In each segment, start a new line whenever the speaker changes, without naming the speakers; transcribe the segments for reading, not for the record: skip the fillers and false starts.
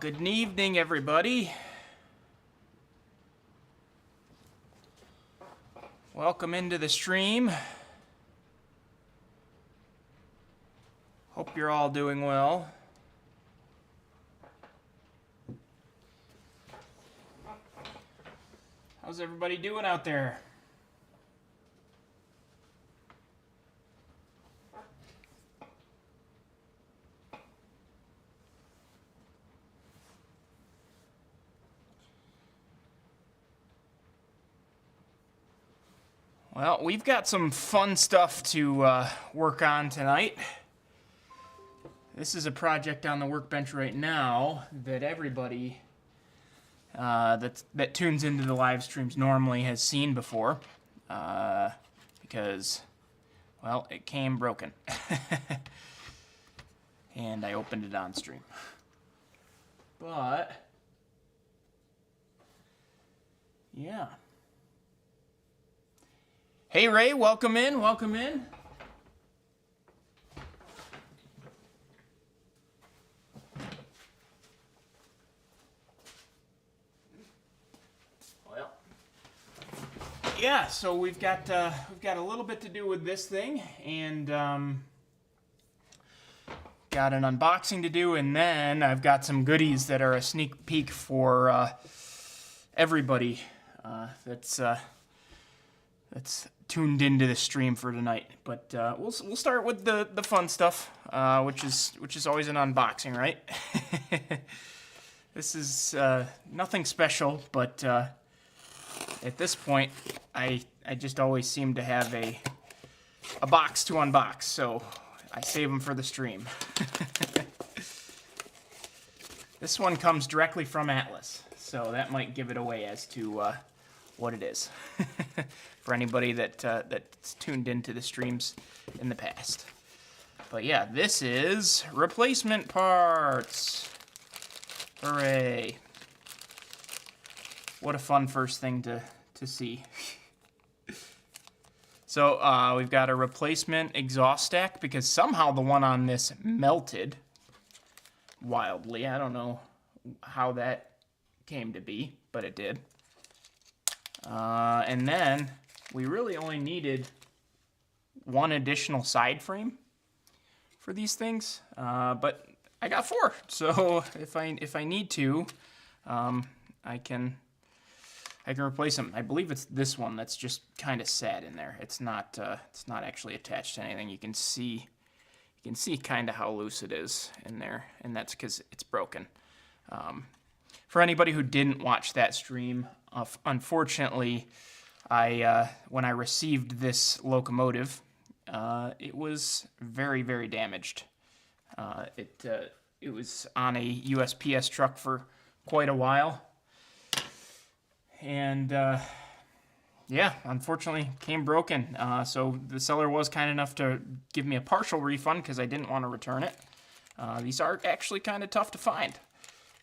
Good evening, everybody. Welcome into the stream. Hope you're all doing well. How's everybody doing out there? Well, we've got some fun stuff to work on tonight. This is a project on the workbench right now that everybody that tunes into the live streams normally has seen before, because, well, it came broken, and I opened it on stream. But yeah. Hey Ray, welcome in, welcome in. Well, yeah, so we've got a little bit to do with this thing, and got an unboxing to do, and then I've got some goodies that are a sneak peek for everybody that's tuned into the stream for tonight. But we'll start with the fun stuff, which is always an unboxing, right? This is nothing special, but at this point, I just always seem to have a box to unbox, so I save them for the stream. This one comes directly from Atlas, so that might give it away as to what it is for anybody that's tuned into the streams in the past. But yeah, this is replacement parts. Hooray. What a fun first thing to see. So we've got a replacement exhaust stack because somehow the one on this melted wildly. I don't know how that came to be, but it did. And then we really only needed one additional side frame for these things, but I got 4. So if I need to, I can replace them. I believe it's this one that's just kind of sad in there. It's not actually attached to anything. You can see kind of how loose it is in there, and that's because it's broken. For anybody who didn't watch that stream, unfortunately, when I received this locomotive, it was very, very damaged. It was on a USPS truck for quite a while, and yeah, unfortunately, came broken. So the seller was kind enough to give me a partial refund because I didn't want to return it. These are actually kind of tough to find.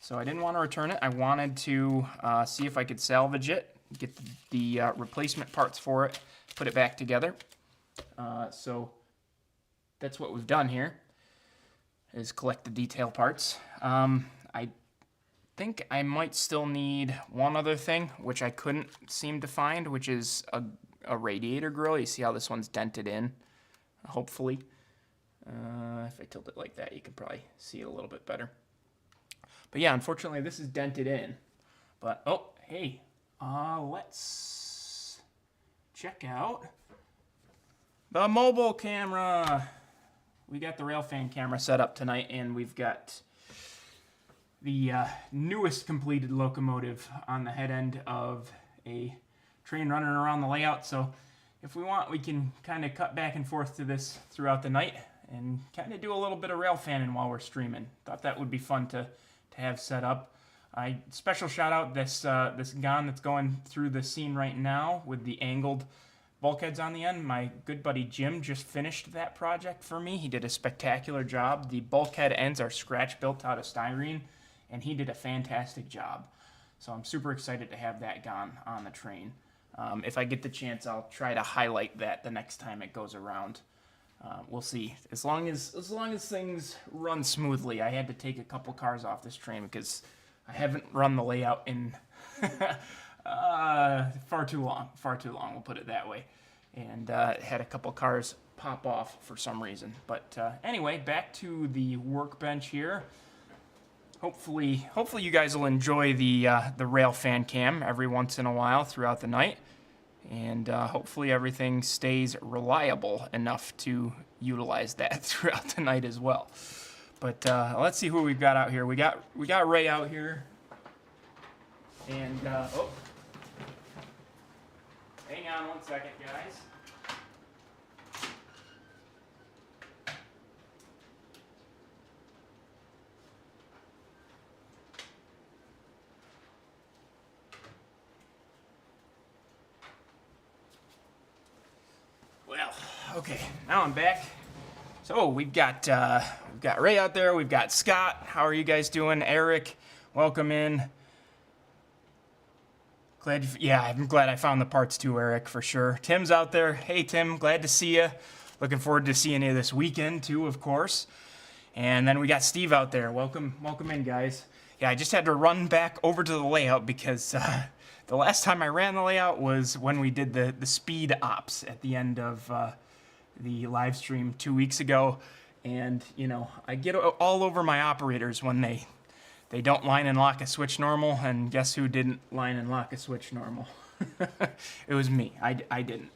So I didn't want to return it. I wanted to see if I could salvage it, get the replacement parts for it, put it back together. So that's what we've done here, is collect the detail parts. I think I might still need one other thing, which I couldn't seem to find, which is a radiator grill. You see how this one's dented in, hopefully. If I tilt it like that, you can probably see it a little bit better. But yeah, unfortunately, this is dented in. But, oh, hey, let's check out the mobile camera. We got the railfan camera set up tonight, and we've got the newest completed locomotive on the head end of a train running around the layout. So if we want, we can kind of cut back and forth to this throughout the night and kind of do a little bit of railfanning while we're streaming. Thought that would be fun to have set up. Special shout out this gun that's going through the scene right now with the angled bulkheads on the end. My good buddy Jim just finished that project for me. He did a spectacular job. The bulkhead ends are scratch built out of styrene, and he did a fantastic job. So I'm super excited to have that gun on the train. If I get the chance, I'll try to highlight that the next time it goes around. We'll see. As long as things run smoothly. I had to take a couple cars off this train because I haven't run the layout in far too long. We'll put it that way. And had a couple cars pop off for some reason. But anyway, back to the workbench here. Hopefully you guys will enjoy the rail fan cam every once in a while throughout the night. And hopefully everything stays reliable enough to utilize that throughout the night as well. But let's see who we've got out here. We got Ray out here. And oh, hang on one second, guys. Well, okay, now I'm back. So we've got Ray out there. We've got Scott. How are you guys doing? Eric, welcome in. I'm glad I found the parts too, Eric, for sure. Tim's out there. Hey, Tim, glad to see you. Looking forward to seeing you this weekend too, of course. And then we got Steve out there. Welcome in, guys. Yeah, I just had to run back over to the layout because the last time I ran the layout was when we did the speed ops at the end of the live stream 2 weeks ago. And, you know, I get all over my operators when they don't line and lock a switch normal, and guess who didn't line and lock a switch normal? It was me. I didn't.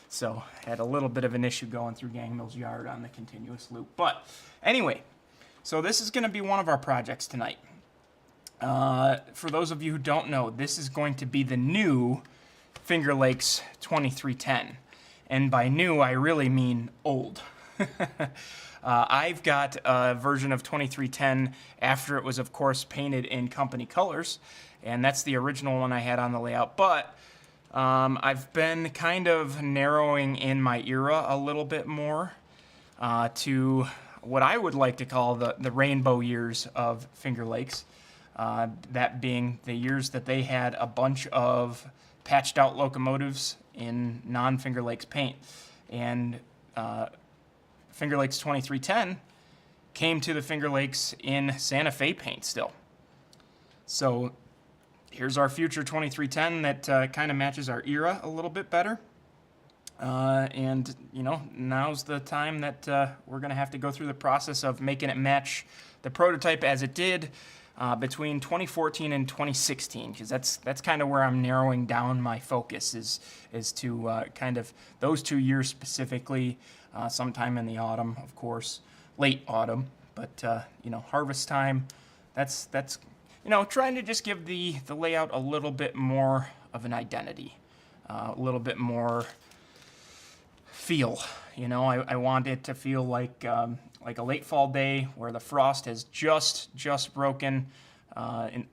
So, had a little bit of an issue going through Gang Mill's yard on the continuous loop. But, anyway, so this is going to be one of our projects tonight. For those of you who don't know, this is going to be the new Finger Lakes 2310. And by new, I really mean old. I've got a version of 2310 after it was, of course, painted in company colors, and that's the original one I had on the layout. But I've been kind of narrowing in my era a little bit more to what I would like to call the rainbow years of Finger Lakes, that being the years that they had a bunch of patched out locomotives in non-Finger Lakes paint. And Finger Lakes 2310 came to the Finger Lakes in Santa Fe paint still. So here's our future 2310 that kind of matches our era a little bit better. And, you know, now's the time that we're going to have to go through the process of making it match the prototype as it did between 2014 and 2016, because that's kind of where I'm narrowing down my focus is to kind of those 2 years specifically, sometime in the autumn, of course, late autumn, but you know, harvest time. That's you know, trying to just give the layout a little bit more of an identity, a little bit more feel. You know, I want it to feel like a late fall day where the frost has just broken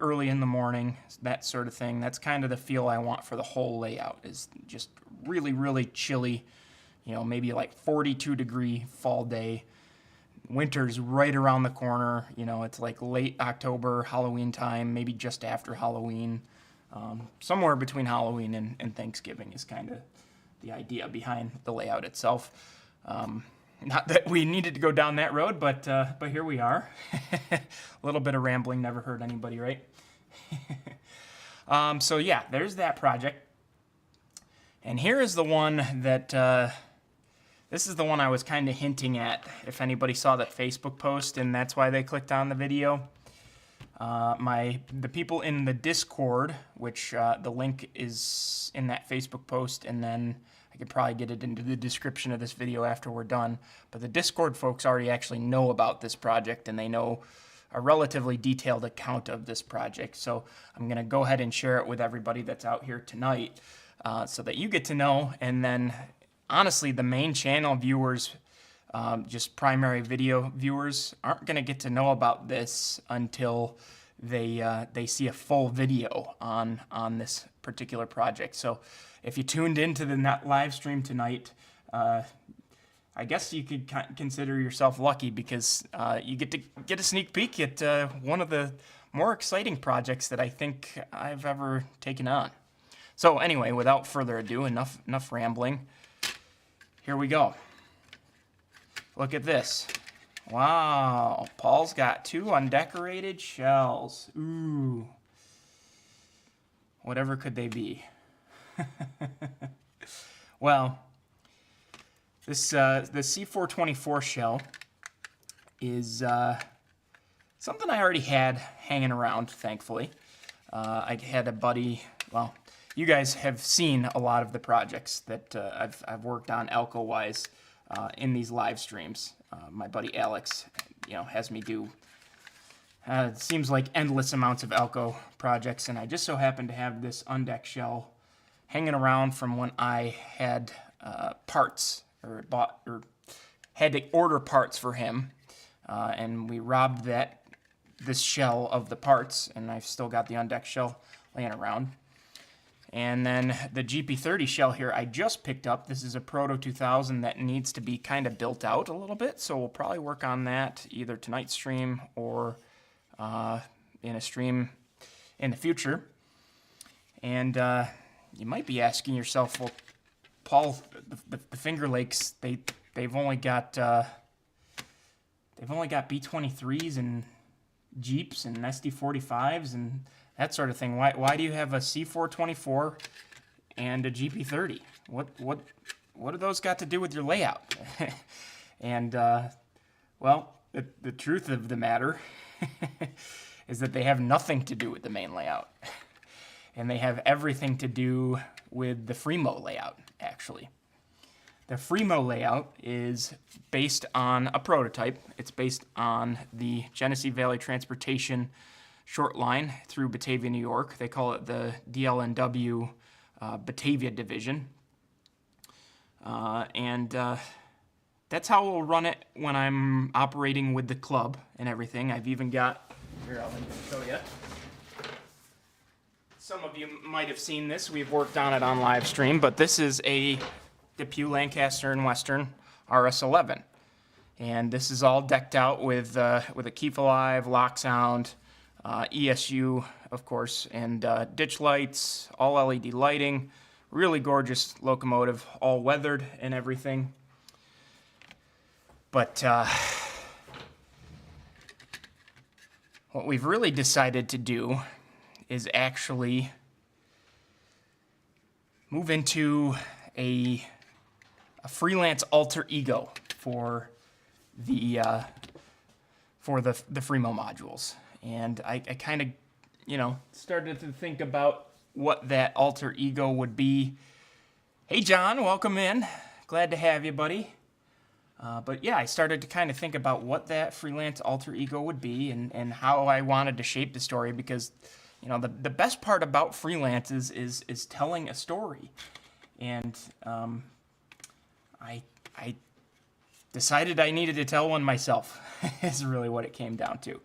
early in the morning, that sort of thing. That's kind of the feel I want for the whole layout, is just really, really chilly, you know, maybe like 42-degree fall day. Winter's right around the corner. You know, it's like late October, Halloween time, maybe just after Halloween. Somewhere between Halloween and Thanksgiving is kind of the idea behind the layout itself. Not that we needed to go down that road, but here we are. A little bit of rambling never hurt anybody, right? So yeah, there's that project. And here is the one that, this is the one I was kind of hinting at, if anybody saw that Facebook post, and that's why they clicked on the video. The people in the Discord, which the link is in that Facebook post, and then I could probably get it into the description of this video after we're done. But the Discord folks already actually know about this project, and they know a relatively detailed account of this project. So I'm going to go ahead and share it with everybody that's out here tonight, so that you get to know. And then, honestly, the main channel viewers, just primary video viewers, aren't going to get to know about this until they see a full video on this particular project. So if you tuned into the live stream tonight, I guess you could consider yourself lucky, because you get to get a sneak peek at one of the more exciting projects that I think I've ever taken on. So anyway, without further ado, enough rambling. Here we go. Look at this. Wow, Paul's got 2 undecorated shells. Ooh. Whatever could they be? Well, this the C424 shell is something I already had hanging around, thankfully. I had a buddy, well, you guys have seen a lot of the projects that I've worked on Elko-wise in these live streams. My buddy Alex, has me do, it seems like endless amounts of Elko projects, and I just so happen to have this undecked shell hanging around from when I had parts, or had to order parts for him, and we robbed this shell of the parts, and I've still got the undecked shell laying around. And then the GP30 shell here I just picked up. This is a Proto 2000 that needs to be kind of built out a little bit, so we'll probably work on that either tonight's stream or in a stream in the future. And you might be asking yourself, well, Paul, the Finger Lakes, they've only got B-23s and Jeeps and SD-45s and that sort of thing. Why do you have a C424 and a GP30? What do those got to do with your layout? And well, the truth of the matter is that they have nothing to do with the main layout. And they have everything to do with the Fremo layout, actually. The Fremo layout is based on a prototype. It's based on the Genesee Valley Transportation short line through Batavia, New York. They call it the DLNW Batavia Division. And that's how we'll run it when I'm operating with the club and everything. I've even got, here, I'll show you. Some of you might have seen this. We've worked on it on live stream, but this is a Depew Lancaster and Western RS11. And this is all decked out with a Keep Alive, lock sound, ESU, of course, and ditch lights, all LED lighting. Really gorgeous locomotive, all weathered and everything. But what we've really decided to do is actually move into a freelance alter ego for the Fremo modules. And I kind of, started to think about what that alter ego would be. Hey, John, welcome in. Glad to have you, buddy. But yeah, I started to kind of think about what that freelance alter ego would be and how I wanted to shape the story, because the best part about freelance is telling a story. And I decided I needed to tell one myself, is really what it came down to.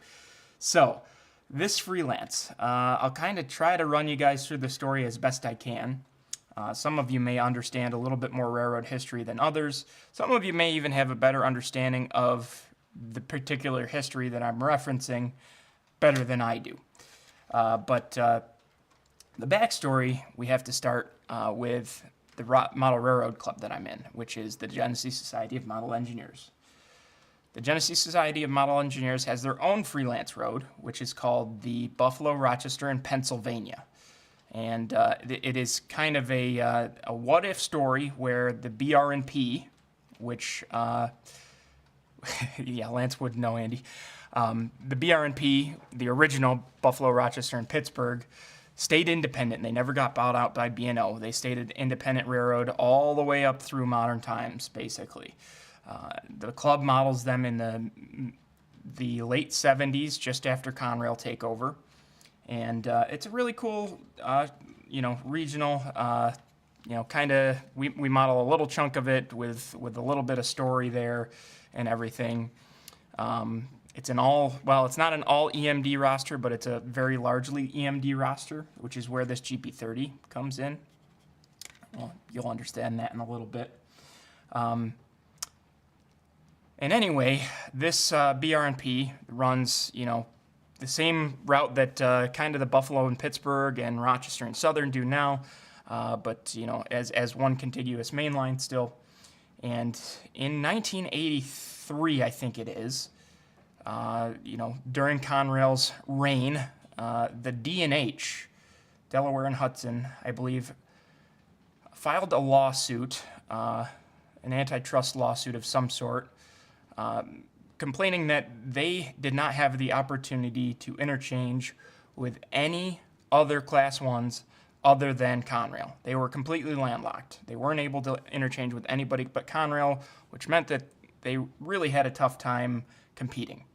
So, this freelance, I'll kind of try to run you guys through the story as best I can. Some of you may understand a little bit more railroad history than others. Some of you may even have a better understanding of the particular history that I'm referencing better than I do. But the backstory, we have to start with the Model Railroad Club that I'm in, which is the Genesee Society of Model Engineers. The Genesee Society of Model Engineers has their own freelance road, which is called the Buffalo, Rochester, and Pennsylvania. And it is kind of a what-if story where the BR&P, which, yeah, Lance would know, Andy. The BR&P, the original Buffalo, Rochester, and Pittsburgh, stayed independent. They never got bought out by B&O. They stayed an independent railroad all the way up through modern times, basically. The club models them in the late 70s, just after Conrail takeover. And it's a really cool, regional, kind of, we model a little chunk of it with a little bit of story there and everything. It's not an all EMD roster, but it's a very largely EMD roster, which is where this GP30 comes in. Well, you'll understand that in a little bit. And anyway, this BR&P runs, the same route that kind of the Buffalo and Pittsburgh and Rochester and Southern do now, but, as one contiguous main line still. And in 1983, 83, I think it is, during Conrail's reign, the D&H, Delaware and Hudson, I believe, filed a lawsuit, an antitrust lawsuit of some sort, complaining that they did not have the opportunity to interchange with any other Class 1s other than Conrail. They were completely landlocked. They weren't able to interchange with anybody but Conrail, which meant that they really had a tough time competing.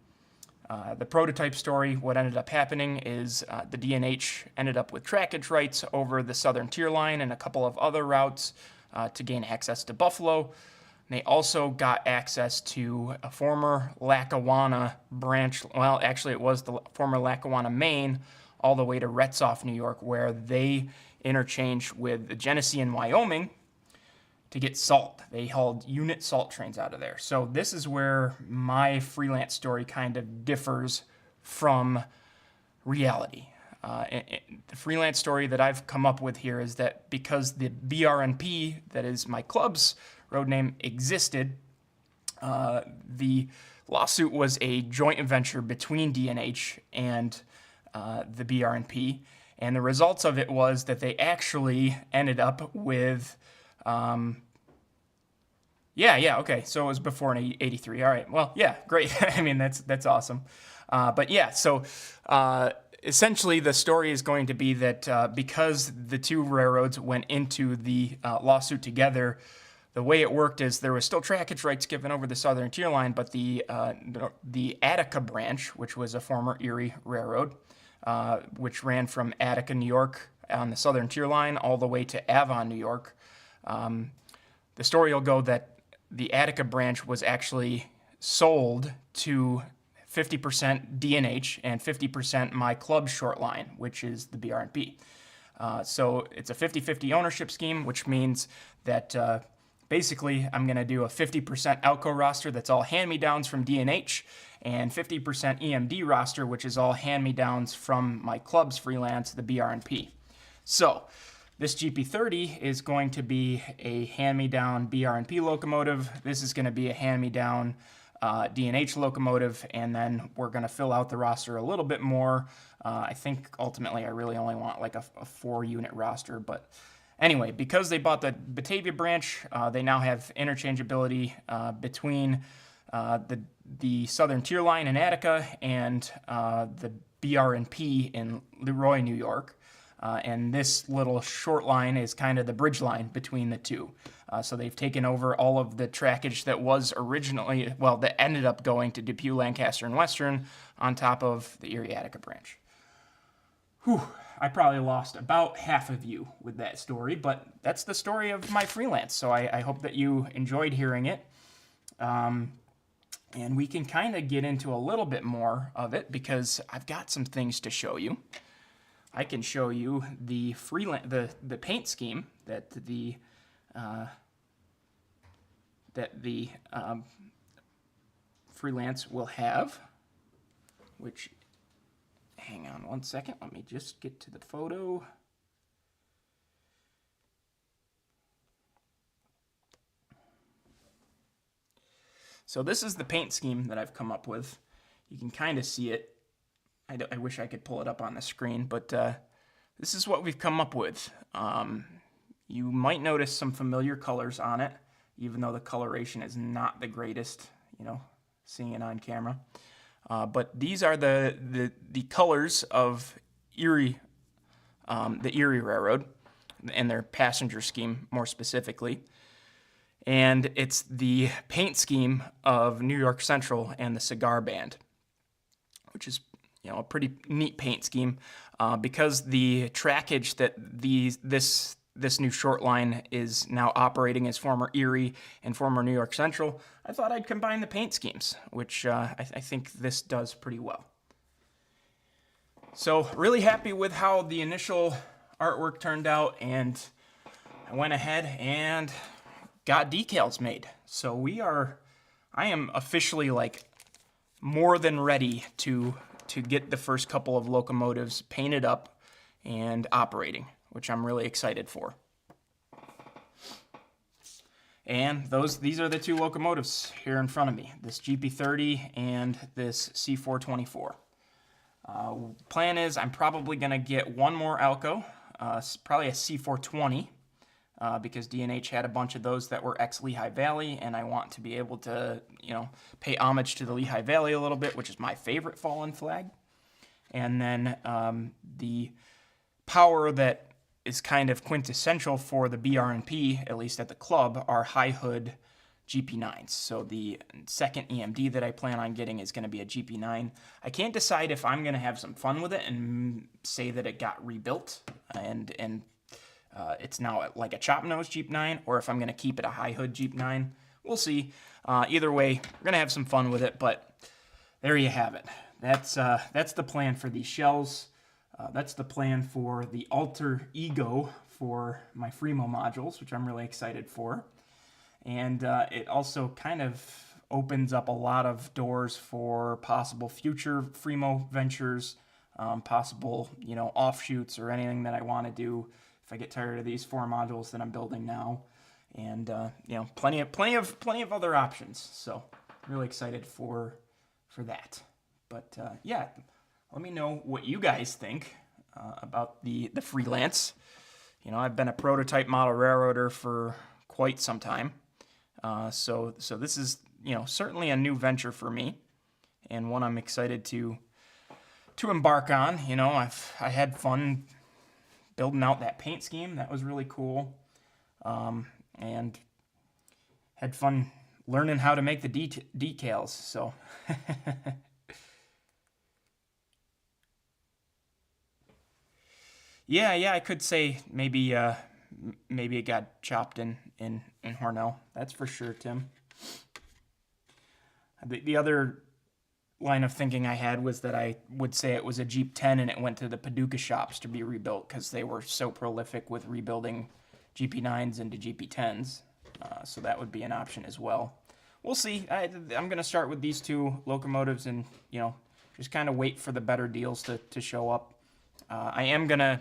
The prototype story, what ended up happening is the D&H ended up with trackage rights over the Southern Tier Line and a couple of other routes to gain access to Buffalo. They also got access to a former Lackawanna branch. Well, actually, it was the former Lackawanna, Maine, all the way to Retzoff, New York, where they interchanged with the Genesee in Wyoming to get salt. They hauled unit salt trains out of there. So this is where my freelance story kind of differs from reality. The freelance story that I've come up with here is that because the BRNP, that is my club's road name, existed, the lawsuit was a joint venture between D&H and the BRNP, and the results of it was that they actually ended up with, okay, so it was before in 83. All right, well, yeah, great. I mean, that's awesome. But yeah, so essentially the story is going to be that because the two railroads went into the lawsuit together, the way it worked is there was still trackage rights given over the Southern Tier Line, but the Attica branch, which was a former Erie railroad, which ran from Attica, New York on the Southern Tier Line all the way to Avon, New York. The story will go that the Attica branch was actually sold to 50% D&H and 50% my club short line, which is the BRNP. So it's a 50-50 ownership scheme, which means that basically I'm going to do a 50% Alco roster that's all hand-me-downs from D&H and 50% EMD roster, which is all hand-me-downs from my club's freelance, the BRNP. So this GP30 is going to be a hand-me-down BRNP locomotive. This is going to be a hand-me-down D&H locomotive, and then we're going to fill out the roster a little bit more. I think ultimately I really only want like a 4-unit roster, but anyway, because they bought the Batavia branch, they now have interchangeability between the Southern Tier Line in Attica and the BRNP in Leroy, New York. And this little short line is kind of the bridge line between the two. So they've taken over all of the trackage that was originally, well, that ended up going to Depew, Lancaster, and Western on top of the Erie Attica branch. Whew, I probably lost about half of you with that story, but that's the story of my freelance. So I hope that you enjoyed hearing it. And we can kind of get into a little bit more of it because I've got some things to show you. I can show you the the paint scheme that the freelance will have, which, hang on one second, let me just get to the photo. So this is the paint scheme that I've come up with. You can kind of see it. I wish I could pull it up on the screen, but this is what we've come up with. You might notice some familiar colors on it, even though the coloration is not the greatest, seeing it on camera. But these are the colors of Erie, the Erie Railroad, and their passenger scheme more specifically. And it's the paint scheme of New York Central and the Cigar Band, which is a pretty neat paint scheme because the trackage that this new short line is now operating as former Erie and former New York Central. I thought I'd combine the paint schemes, which I think this does pretty well. So really happy with how the initial artwork turned out, and I went ahead and got decals made. So I am officially more than ready to get the first couple of locomotives painted up and operating, which I'm really excited for. And these are the two locomotives here in front of me, this GP30 and this C424. Plan is I'm probably going to get one more Alco, probably a C420, because D&H had a bunch of those that were ex-Lehigh Valley, and I want to be able to, pay homage to the Lehigh Valley a little bit, which is my favorite fallen flag. And then the power that is kind of quintessential for the BR&P, at least at the club, are high hood GP9s. So the second EMD that I plan on getting is going to be a GP9. I can't decide if I'm going to have some fun with it and say that it got rebuilt and it's now like a chop nose Jeep 9, or if I'm going to keep it a high hood Jeep 9. We'll see. Either way, we're going to have some fun with it, but there you have it. That's the plan for these shells. That's the plan for the alter ego for my Fremo modules, which I'm really excited for. And it also kind of opens up a lot of doors for possible future Fremo ventures, possible, offshoots or anything that I want to do if I get tired of these 4 modules that I'm building now. And, plenty of other options. So really excited for that. But, yeah. Let me know what you guys think about the freelance. I've been a prototype model railroader for quite some time. So this is, certainly a new venture for me and one I'm excited to embark on. I had fun building out that paint scheme. That was really cool. And had fun learning how to make the decals. So Yeah, I could say maybe it got chopped in Hornell. That's for sure, Tim. The other line of thinking I had was that I would say it was a Jeep 10 and it went to the Paducah shops to be rebuilt because they were so prolific with rebuilding GP9s into GP10s. So that would be an option as well. We'll see. I'm going to start with these 2 locomotives and, just kind of wait for the better deals to show up. I am going to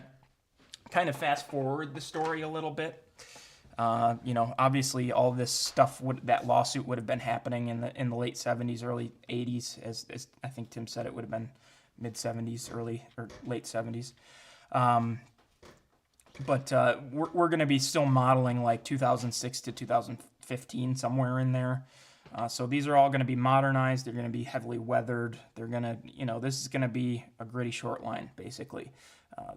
kind of fast forward the story a little bit. Obviously all this stuff that lawsuit would have been happening in the late 70s, early 80s, as I think Tim said it would have been mid 70s, early or late 70s. But we're going to be still modeling like 2006 to 2015, somewhere in there. So these are all going to be modernized. They're going to be heavily weathered. They're going to, this is going to be a gritty short line, basically.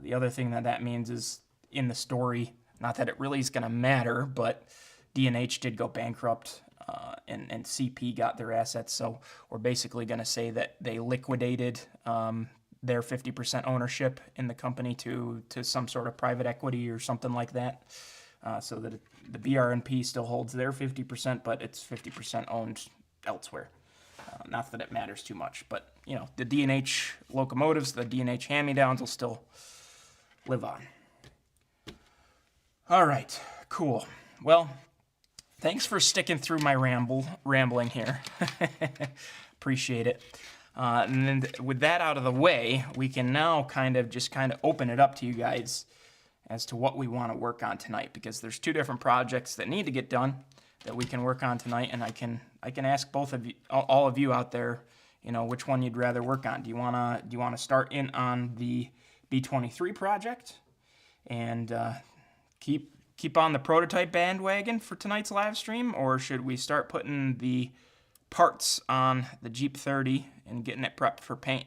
The other thing that means is in the story, not that it really is going to matter, but D&H did go bankrupt and CP got their assets. So we're basically going to say that they liquidated their 50% ownership in the company to some sort of private equity or something like that. So that the BR&P still holds their 50%, but it's 50% owned elsewhere. Not that it matters too much, but, the D&H locomotives, the D&H hand-me-downs will still live on. All right, cool. Well, thanks for sticking through my rambling here. Appreciate it. And then with that out of the way, we can now kind of open it up to you guys as to what we want to work on tonight, because there's 2 different projects that need to get done that we can work on tonight, and I can ask both of you, all of you out there, which one you'd rather work on. Do you wanna start in on the B23 project and keep on the prototype bandwagon for tonight's live stream, or should we start putting the parts on the Jeep 30 and getting it prepped for paint?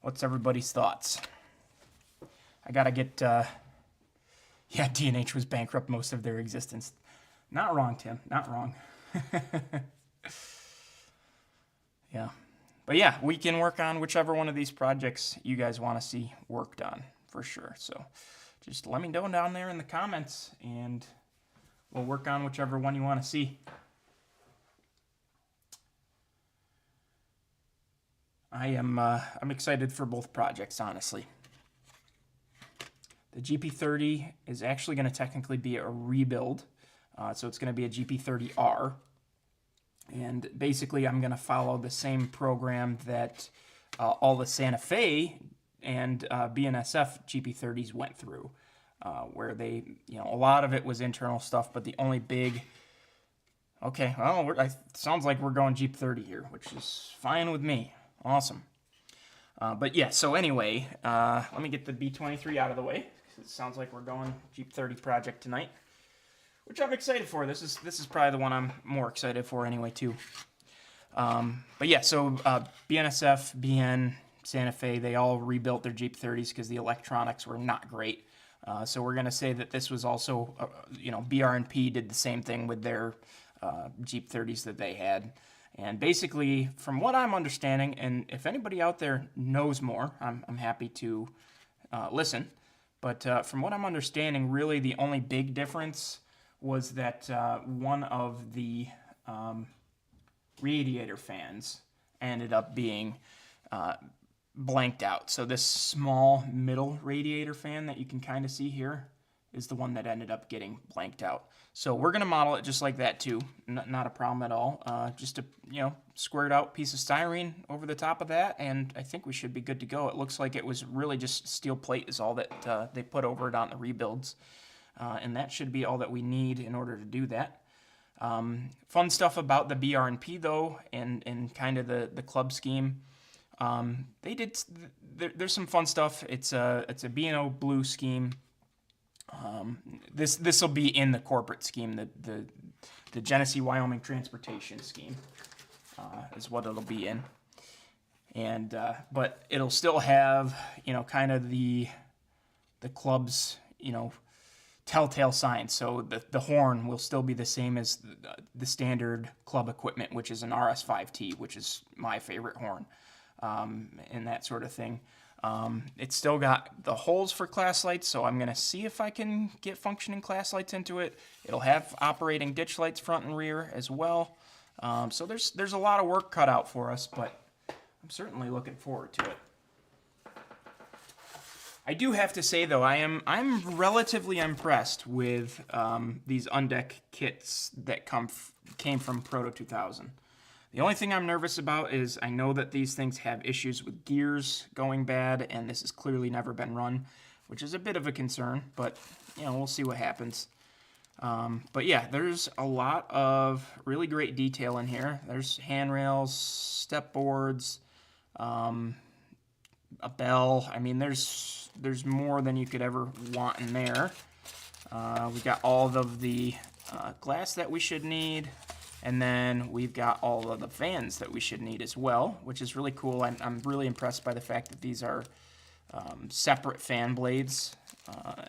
What's everybody's thoughts? I gotta get, D&H was bankrupt most of their existence. Not wrong, Tim, not wrong. Yeah. But yeah, we can work on whichever one of these projects you guys want to see worked on, for sure. So just let me know down there in the comments, and we'll work on whichever one you want to see. I'm excited for both projects, honestly. The GP30 is actually going to technically be a rebuild, so it's going to be a GP30R. And basically, I'm going to follow the same program that all the Santa Fe and BNSF GP30s went through. where they, a lot of it was internal stuff, but the only big... Okay, well, sounds like we're going Jeep 30 here, which is fine with me. Awesome. But yeah, so anyway, let me get the B23 out of the way. It sounds like we're going Jeep 30 project tonight, which I'm excited for. This is probably the one I'm more excited for anyway, too. But yeah, so BNSF, BN, Santa Fe, they all rebuilt their Jeep 30s because the electronics were not great. So we're going to say that this was also, BR&P did the same thing with their Jeep 30s that they had. And basically, from what I'm understanding, and if anybody out there knows more, I'm happy to listen. But from what I'm understanding, really the only big difference was that one of the radiator fans ended up being blanked out. So this small middle radiator fan that you can kind of see here is the one that ended up getting blanked out. So we're going to model it just like that too. Not a problem at all. Just a squared out piece of styrene over the top of that, and I think we should be good to go. It looks like it was really just steel plate is all that they put over it on the rebuilds. And that should be all that we need in order to do that. Fun stuff about the BR&P though, and kind of the club scheme. There's some fun stuff. It's a B&O blue scheme. This will be in the corporate scheme, the Genesee Wyoming Transportation Scheme is what it'll be in, and but it'll still have kind of the club's telltale signs. So the horn will still be the same as the standard club equipment, which is an RS5T, which is my favorite horn, and that sort of thing. It's still got the holes for class lights, so I'm going to see if I can get functioning class lights into it. It'll have operating ditch lights front and rear as well. So there's a lot of work cut out for us, but I'm certainly looking forward to it. I do have to say though, I'm relatively impressed with these undeck kits that came from Proto 2000. The only thing I'm nervous about is I know that these things have issues with gears going bad, and this has clearly never been run, which is a bit of a concern, but we'll see what happens. But yeah, there's a lot of really great detail in here. There's handrails, step boards, a bell. I mean, there's more than you could ever want in there. We got all of the glass that we should need. And then we've got all of the fans that we should need as well, which is really cool. I'm really impressed by the fact that these are separate fan blades,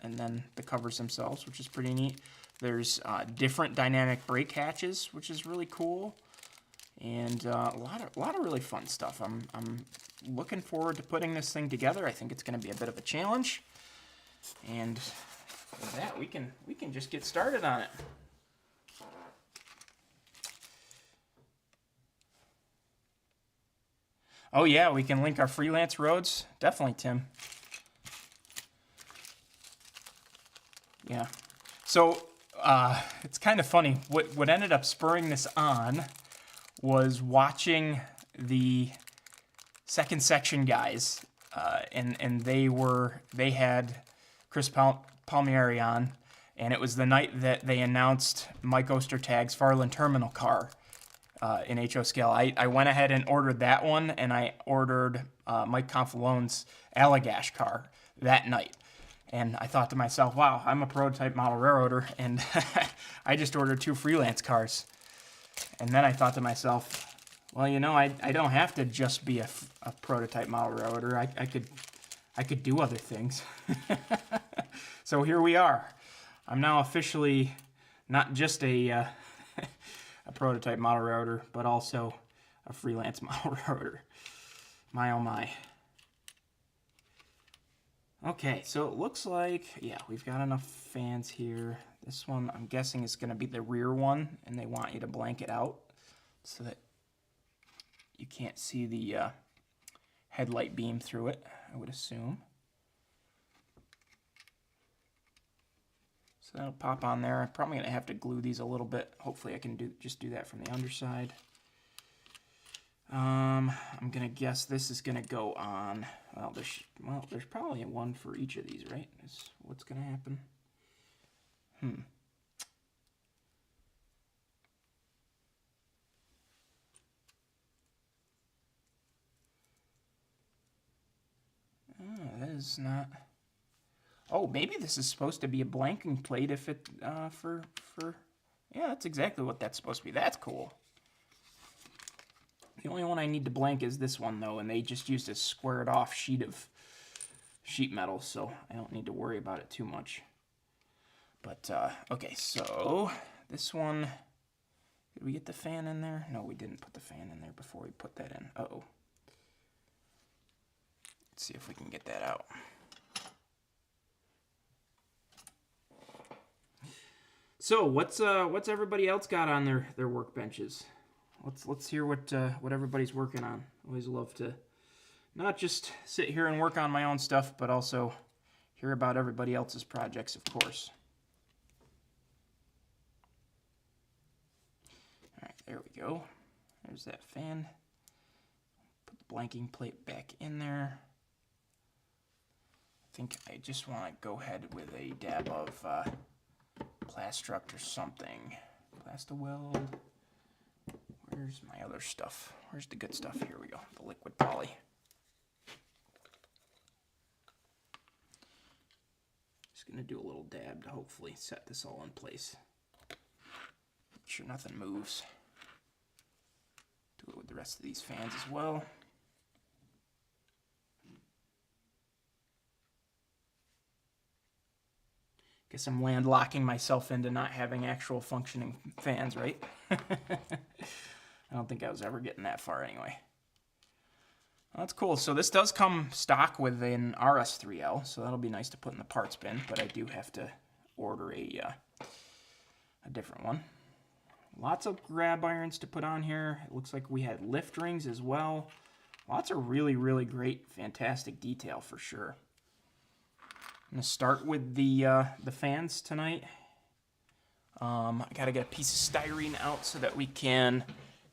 and then the covers themselves, which is pretty neat. There's different dynamic brake hatches, which is really cool, and a lot of really fun stuff. I'm looking forward to putting this thing together. I think it's going to be a bit of a challenge, and with that, we can just get started on it. Oh yeah, we can link our freelance roads. Definitely, Tim. Yeah. So it's kind of funny. What ended up spurring this on was watching the second section guys, and they had Chris Palmieri on, and it was the night that they announced Mike Ostertag's Farland Terminal car. In HO scale. I went ahead and ordered that one, and I ordered Mike Confalone's Allagash car that night. And I thought to myself, wow, I'm a prototype model railroader, and I just ordered 2 freelance cars. And then I thought to myself, well, I don't have to just be a prototype model railroader. I could do other things. So here we are. I'm now officially not just a prototype model railroader, but also a freelance model railroader. My oh my. Okay, so it looks like, yeah, we've got enough fans here. This one, I'm guessing, is going to be the rear one, and they want you to blank it out so that you can't see the headlight beam through it, I would assume. So that'll pop on there. I'm probably going to have to glue these a little bit. Hopefully I can just do that from the underside. I'm I'm gonna guess this is gonna go on. Well, there's probably one for each of these, right? Is what's gonna happen? That is not. Oh, maybe this is supposed to be a blanking plate if it for. Yeah, that's exactly what that's supposed to be. That's cool. The only one I need to blank is this one though, and they just used a squared off sheet of sheet metal, so I don't need to worry about it too much. But okay, so this one. Did we get the fan in there? No, we didn't put the fan in there before we put that in. Uh-oh. Let's see if we can get that out. So what's everybody else got on their workbenches? Let's hear what everybody's working on. Always love to not just sit here and work on my own stuff, but also hear about everybody else's projects, of course. All right, there we go. There's that fan. Put the blanking plate back in there. I think I just want to go ahead with a dab of Plastruct or something. Plastaweld. Where's my other stuff? Where's the good stuff? Here we go. The liquid poly. Just going to do a little dab to hopefully set this all in place. Make sure nothing moves. Do it with the rest of these fans as well. Guess I'm landlocking myself into not having actual functioning fans, right? I don't think I was ever getting that far anyway. Well, that's cool. So this does come stock with an RS3L, so that'll be nice to put in the parts bin, but I do have to order a different one. Lots of grab irons to put on here. It looks like we had lift rings as well. Lots of really, really great, fantastic detail for sure. I'm going to start with the fans tonight. I got to get a piece of styrene out so that we can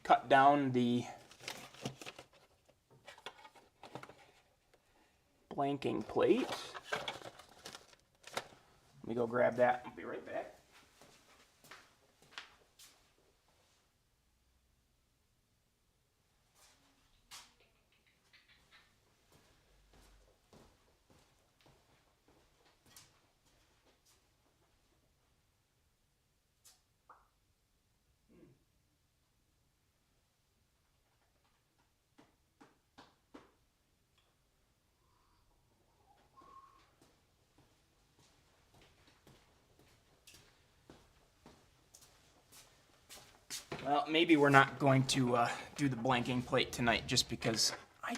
cut down the blanking plate. Let me go grab that. I'll be right back. Well, maybe we're not going to do the blanking plate tonight just because I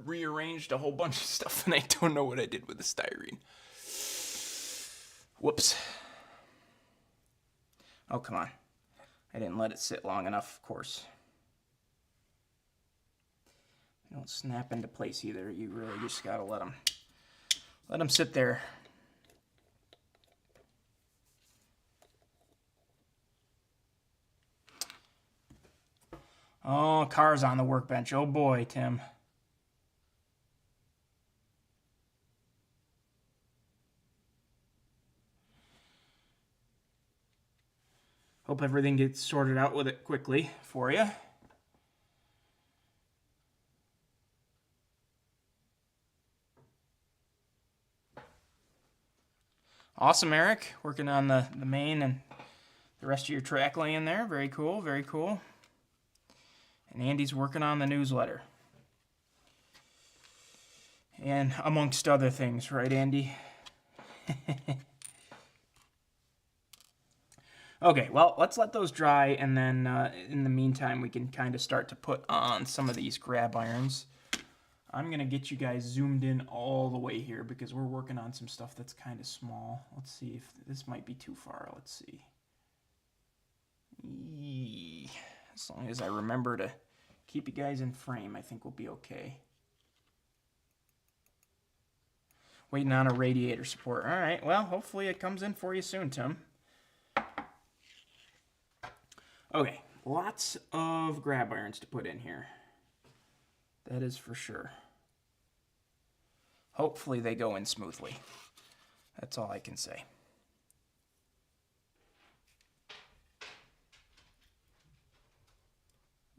rearranged a whole bunch of stuff and I don't know what I did with the styrene. Whoops. Oh, come on. I didn't let it sit long enough, of course. They don't snap into place either. You really just gotta let them sit there. Oh, cars on the workbench. Oh boy, Tim. Hope everything gets sorted out with it quickly for you. Awesome, Eric. Working on the main and the rest of your track laying there. Very cool, very cool. And Andy's working on the newsletter. And amongst other things, right, Andy? Okay, well, let's let those dry, and then in the meantime, we can kind of start to put on some of these grab irons. I'm going to get you guys zoomed in all the way here because we're working on some stuff that's kind of small. Let's see if this might be too far. Let's see. As long as I remember to keep you guys in frame, I think we'll be okay. Waiting on a radiator support. All right, well, hopefully it comes in for you soon, Tim. Okay, lots of grab irons to put in here. That is for sure. Hopefully they go in smoothly. That's all I can say.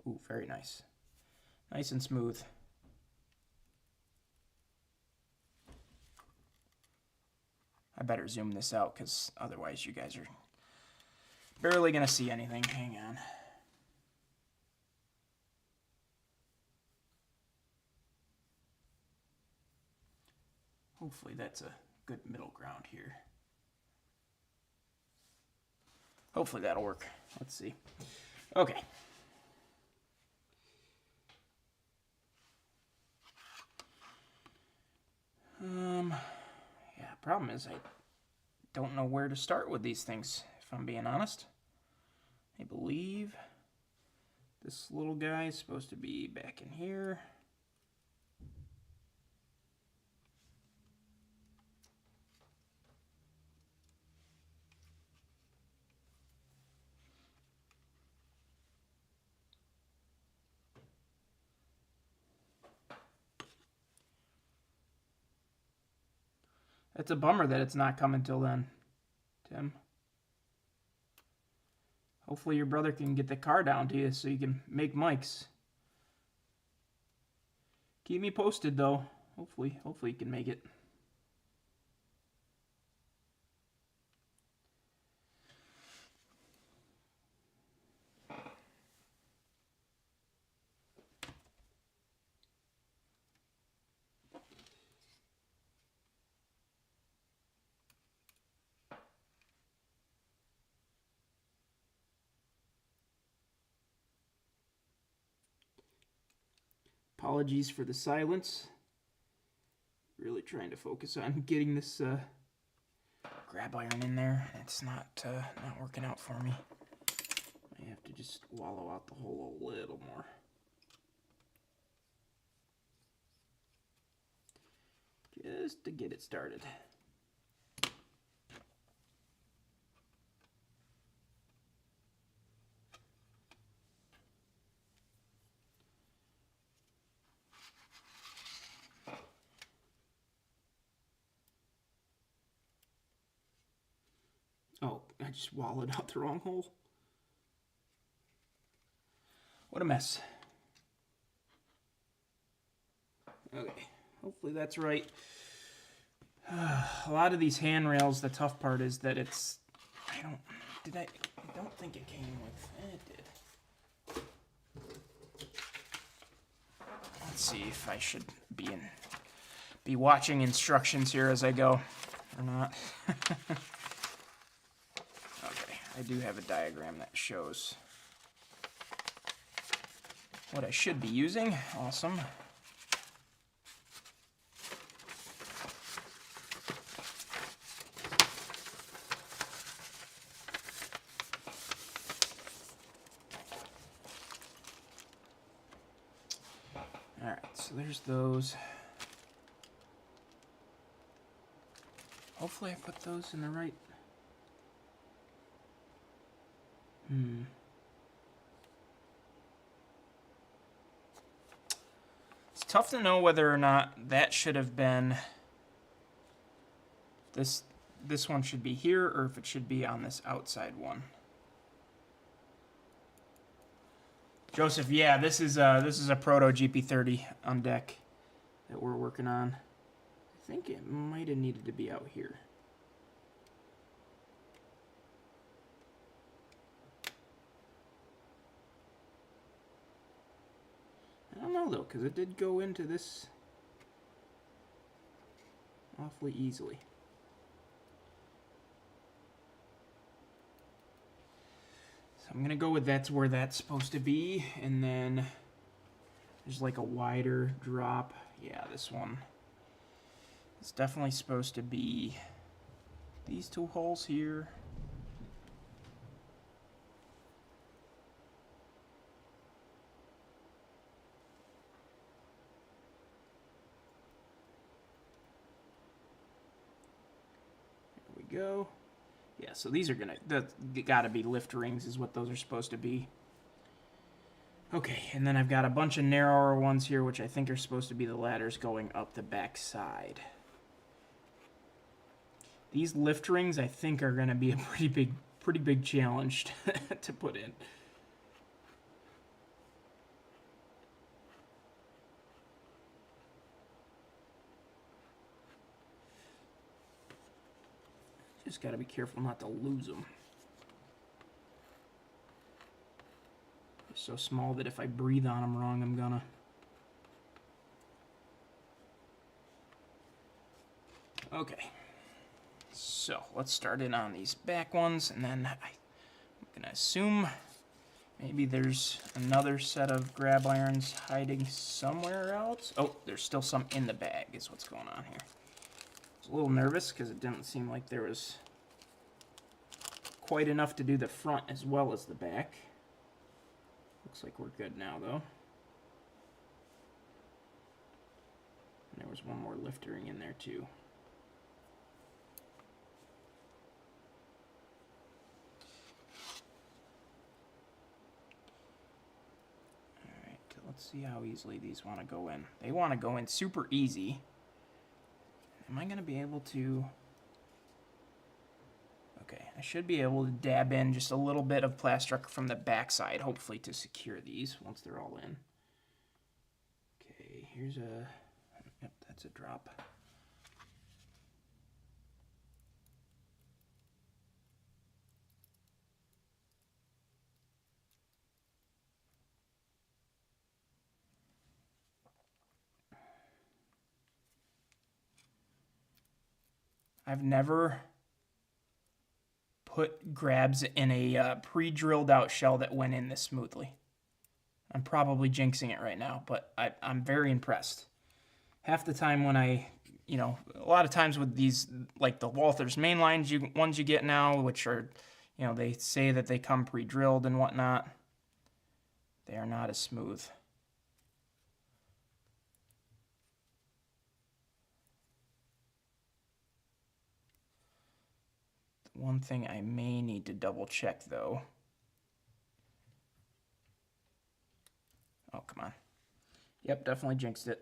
Ooh, very nice. Nice and smooth. I better zoom this out because otherwise you guys are barely going to see anything. Hang on. Hopefully that's a good middle ground here. Hopefully that'll work. Let's see. Okay. Yeah, problem is I don't know where to start with these things, if I'm being honest. I believe this little guy is supposed to be back in here. It's a bummer that it's not coming till then, Tim. Hopefully your brother can get the car down to you so you can make mics. Keep me posted though. Hopefully you can make it. Apologies for the silence. Really trying to focus on getting this grab iron in there. It's not working out for me. I have to just wallow out the hole a little more. Just to get it started. Oh, I just wallowed out the wrong hole. What a mess. Okay, hopefully that's right. A lot of these handrails, the tough part is that it's... I don't think it came with... It did. Let's see if I should be watching instructions here as I go or not. Okay, I do have a diagram that shows what I should be using. Awesome. Alright, so there's those. Hopefully I put those in the right... It's tough to know whether or not that should have been... This one should be here, or if it should be on this outside one. Joseph, yeah, this is a proto GP30 on deck that we're working on. I think it might have needed to be out here. I don't know though, because it did go into this awfully easily. So I'm gonna go with that's where that's supposed to be, and then there's like a wider drop. Yeah, this one. It's definitely supposed to be these two holes here. There we go. Yeah, so these are gotta be lift rings is what those are supposed to be. Okay, and then I've got a bunch of narrower ones here, which I think are supposed to be the ladders going up the back side. These lift rings, I think, are going to be a pretty big challenge to put in. Just got to be careful not to lose them. They're so small that if I breathe on them wrong, I'm gonna. Okay. So let's start in on these back ones, and then I'm gonna assume maybe there's another set of grab irons hiding somewhere else. Oh, there's still some in the bag is what's going on here. I was a little nervous because it didn't seem like there was quite enough to do the front as well as the back. Looks like we're good now though. And there was one more lift ring in there too. Let's see how easily these want to go in. They want to go in super easy. Am I going to be able to... Okay, I should be able to dab in just a little bit of plastic from the backside, hopefully to secure these once they're all in. Okay, here's a... Yep, that's a drop. I've never put grabs in a pre-drilled out shell that went in this smoothly. I'm probably jinxing it right now, but I'm very impressed. Half the time when a lot of times with these, like the Walthers mainlines ones you get now, which are, they say that they come pre-drilled and whatnot, they are not as smooth. One thing I may need to double check though. Oh, come on. Yep, definitely jinxed it.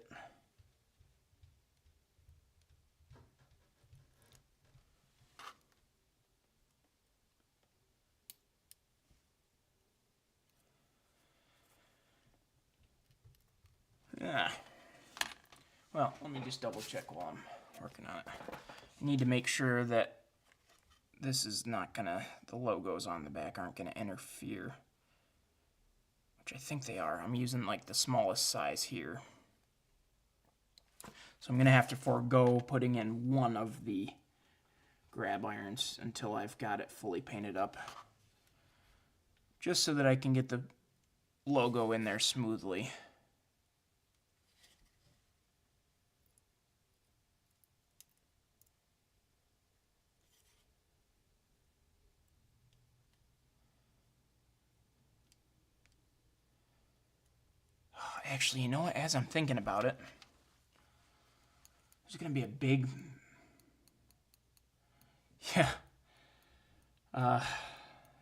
Yeah. Well, let me just double check while I'm working on it. I need to make sure that this is not gonna, the logos on the back aren't gonna interfere. Which I think they are. I'm using like the smallest size here. So I'm gonna have to forego putting in one of the grab irons until I've got it fully painted up. Just so that I can get the logo in there smoothly. Actually, you know what? As I'm thinking about it, there's going to be a big...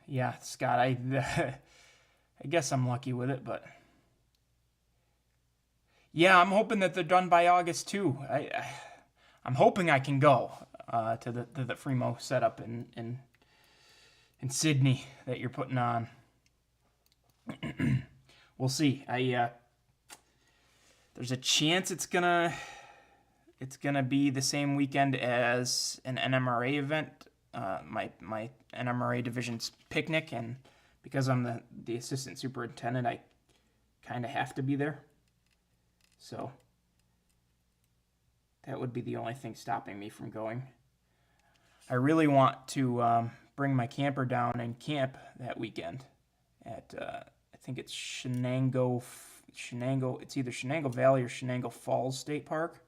Yeah, Scott, I guess I'm lucky with it, but... Yeah, I'm hoping that they're done by August, too. I'm hoping I can go to the Fremo setup in Sydney that you're putting on. We'll see. There's a chance it's gonna be the same weekend as an NMRA event, my NMRA division's picnic, and because I'm the assistant superintendent, I kind of have to be there. So that would be the only thing stopping me from going. I really want to bring my camper down and camp that weekend at I think it's Shenango. It's either Shenango Valley or Shenango Falls State Park,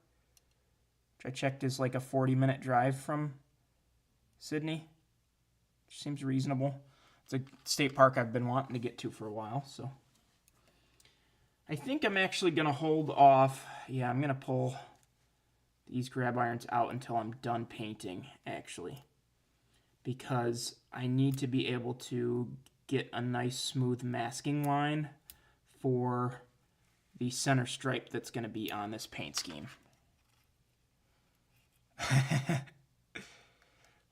which I checked is like a 40-minute drive from Sydney, which seems reasonable. It's a state park I've been wanting to get to for a while, so I think I'm actually going to hold off. Yeah, I'm going to pull these grab irons out until I'm done painting, actually, because I need to be able to get a nice smooth masking line for the center stripe that's going to be on this paint scheme.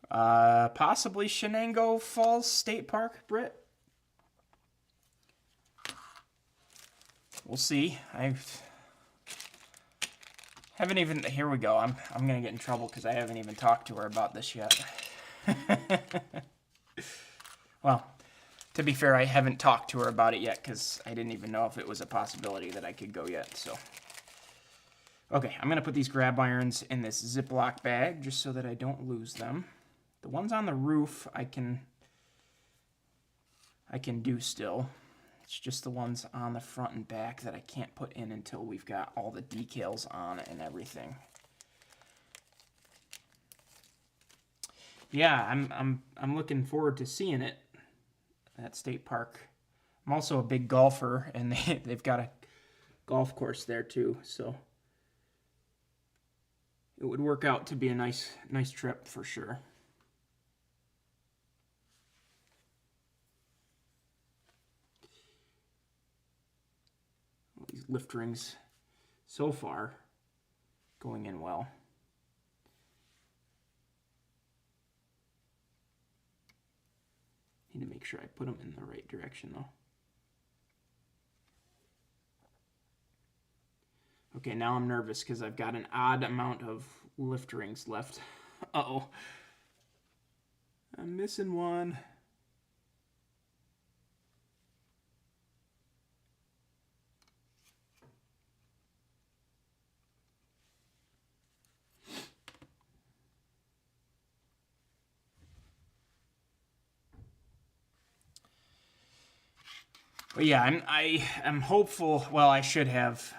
Possibly Shenango Falls State Park, Britt. We'll see. I haven't even... Here we go. I'm going to get in trouble because I haven't even talked to her about this yet. Well, to be fair, I haven't talked to her about it yet because I didn't even know if it was a possibility that I could go yet, so... Okay, I'm going to put these grab irons in this Ziploc bag just so that I don't lose them. The ones on the roof I can do still. It's just the ones on the front and back that I can't put in until we've got all the decals on and everything. Yeah, I'm looking forward to seeing it at State Park. I'm also a big golfer, and they've got a golf course there too, so it would work out to be a nice trip for sure. Well, these lift rings so far going in well. Need to make sure I put them in the right direction though. Okay, now I'm nervous because I've got an odd amount of lift rings left. Uh-oh. I'm missing one. But yeah, I'm hopeful. Well, I should have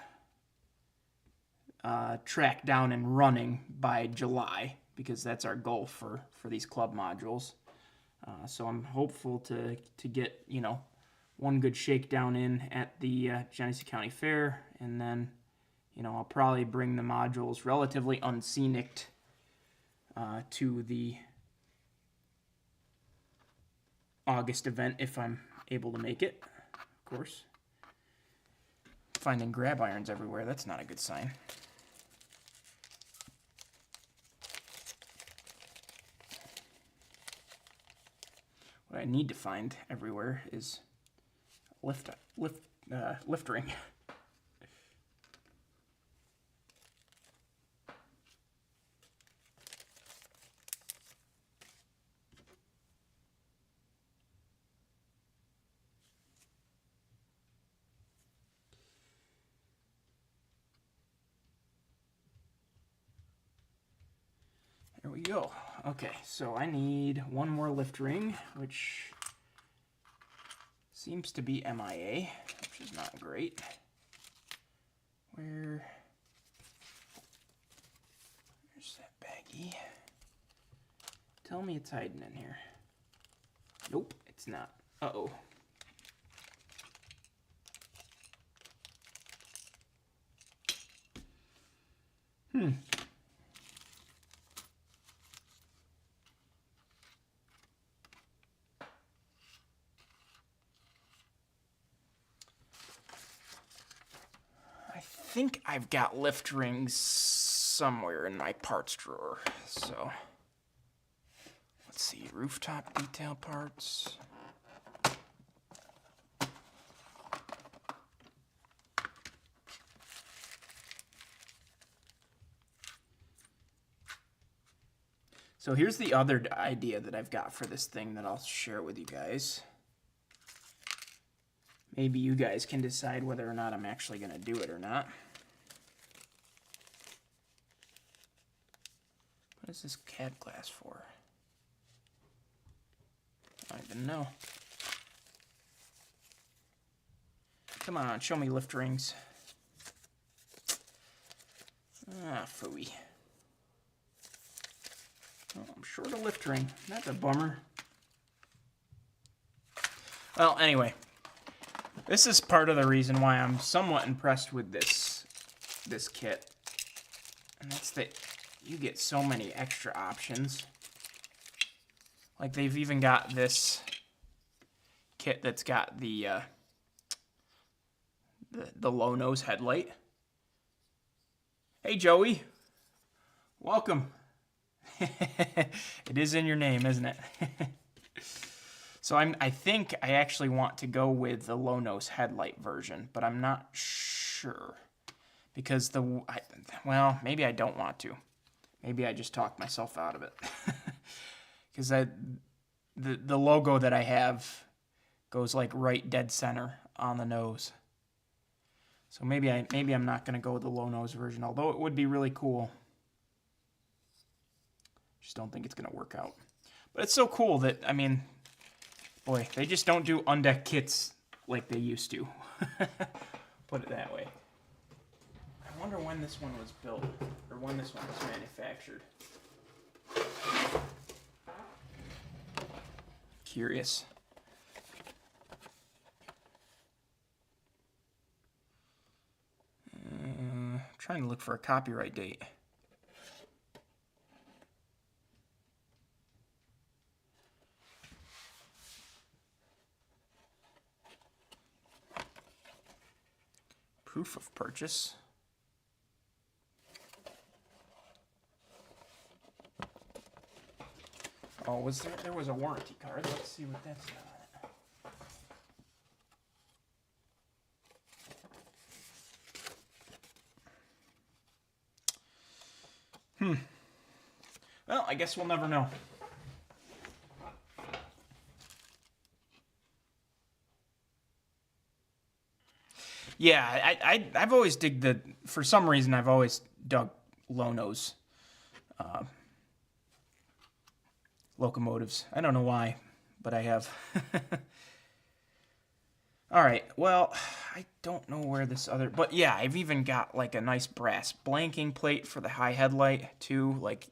tracked down and running by July because that's our goal for these club modules. So I'm hopeful to get, you know, one good shakedown in at the Genesee County Fair, and then, you know, I'll probably bring the modules relatively unscenic to the August event if I'm able to make it. Of course. Finding grab irons everywhere, that's not a good sign. What I need to find everywhere is lift ring. There we go. Okay, so I need one more lift ring, which seems to be MIA, which is not great. Where's that baggie? Tell me it's hiding in here. Nope, it's not. Uh-oh. I think I've got lift rings somewhere in my parts drawer. So let's see, rooftop detail parts. So here's the other idea that I've got for this thing that I'll share with you guys. Maybe you guys can decide whether or not I'm actually going to do it or not. What is this CAD glass for? I don't even know. Come on, show me lift rings. Ah, phooey. Oh, I'm short a lift ring. That's a bummer. Well, anyway. This is part of the reason why I'm somewhat impressed with this kit. And that's that you get so many extra options. Like, they've even got this kit that's got the the low nose headlight. Hey, Joey. Welcome. It is in your name, isn't it? So I think I actually want to go with the low nose headlight version, but I'm not sure because well, maybe I don't want to. Maybe I just talked myself out of it. Because the logo that I have goes like right dead center on the nose. So maybe I'm not gonna go with the low nose version, although it would be really cool. Just don't think it's gonna work out. But it's so cool that, I mean, boy, they just don't do undeck kits like they used to. Put it that way. I wonder when this one was built, or when this one was manufactured. Curious. Trying to look for a copyright date. Proof of purchase. Oh, was there was a warranty card. Let's see what that's got on it. Well, I guess we'll never know. Yeah, I've always for some reason, I've always dug low nose locomotives. I don't know why, but I have. All right, well, I don't know where this other, but yeah, I've even got like a nice brass blanking plate for the high headlight too. Like,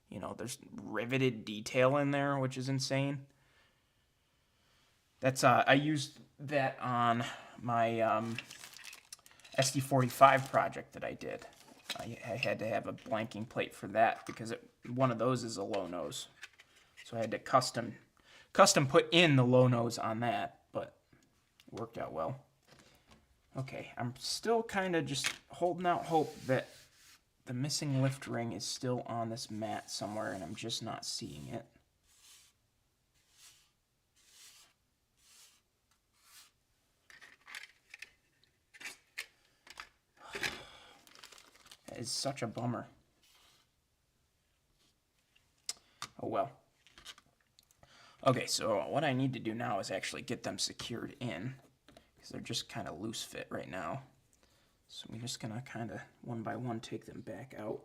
you know, there's riveted detail in there, which is insane. That's I used that on my SD45 project that I did. I had to have a blanking plate for that because one of those is a low nose. So I had to custom put in the low nose on that, but it worked out well. Okay, I'm still kind of just holding out hope that the missing lift ring is still on this mat somewhere and I'm just not seeing it. That is such a bummer. Oh well. Okay, so what I need to do now is actually get them secured in, because they're just kind of loose fit right now. So I'm just going to kind of one by one take them back out.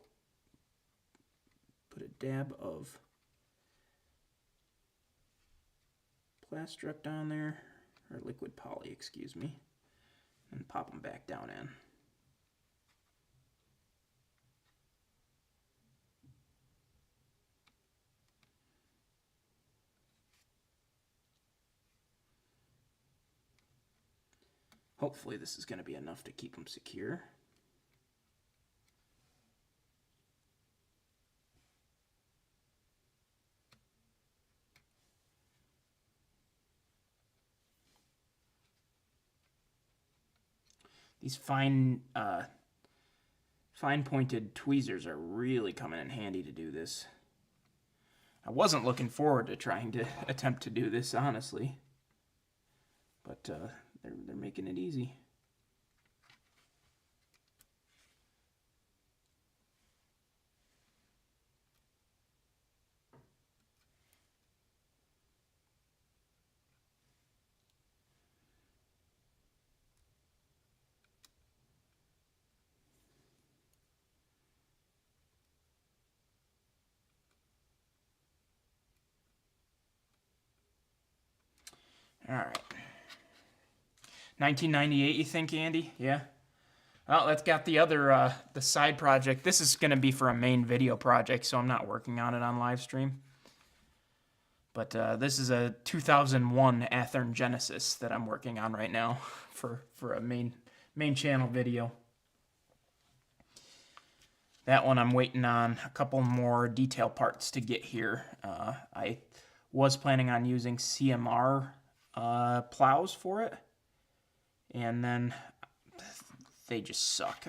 Put a dab of Plastruct on there, or liquid poly, excuse me, and pop them back down in. Hopefully this is going to be enough to keep them secure. These fine pointed tweezers are really coming in handy to do this. I wasn't looking forward to trying to attempt to do this, honestly. But they're making it easy. All right. 1998, you think, Andy? Yeah? Well, that's got the other, the side project. This is going to be for a main video project, so I'm not working on it on live stream. But this is a 2001 Athearn Genesis that I'm working on right now for a main channel video. That one I'm waiting on a couple more detail parts to get here. I was planning on using CMR plows for it. And then they just suck.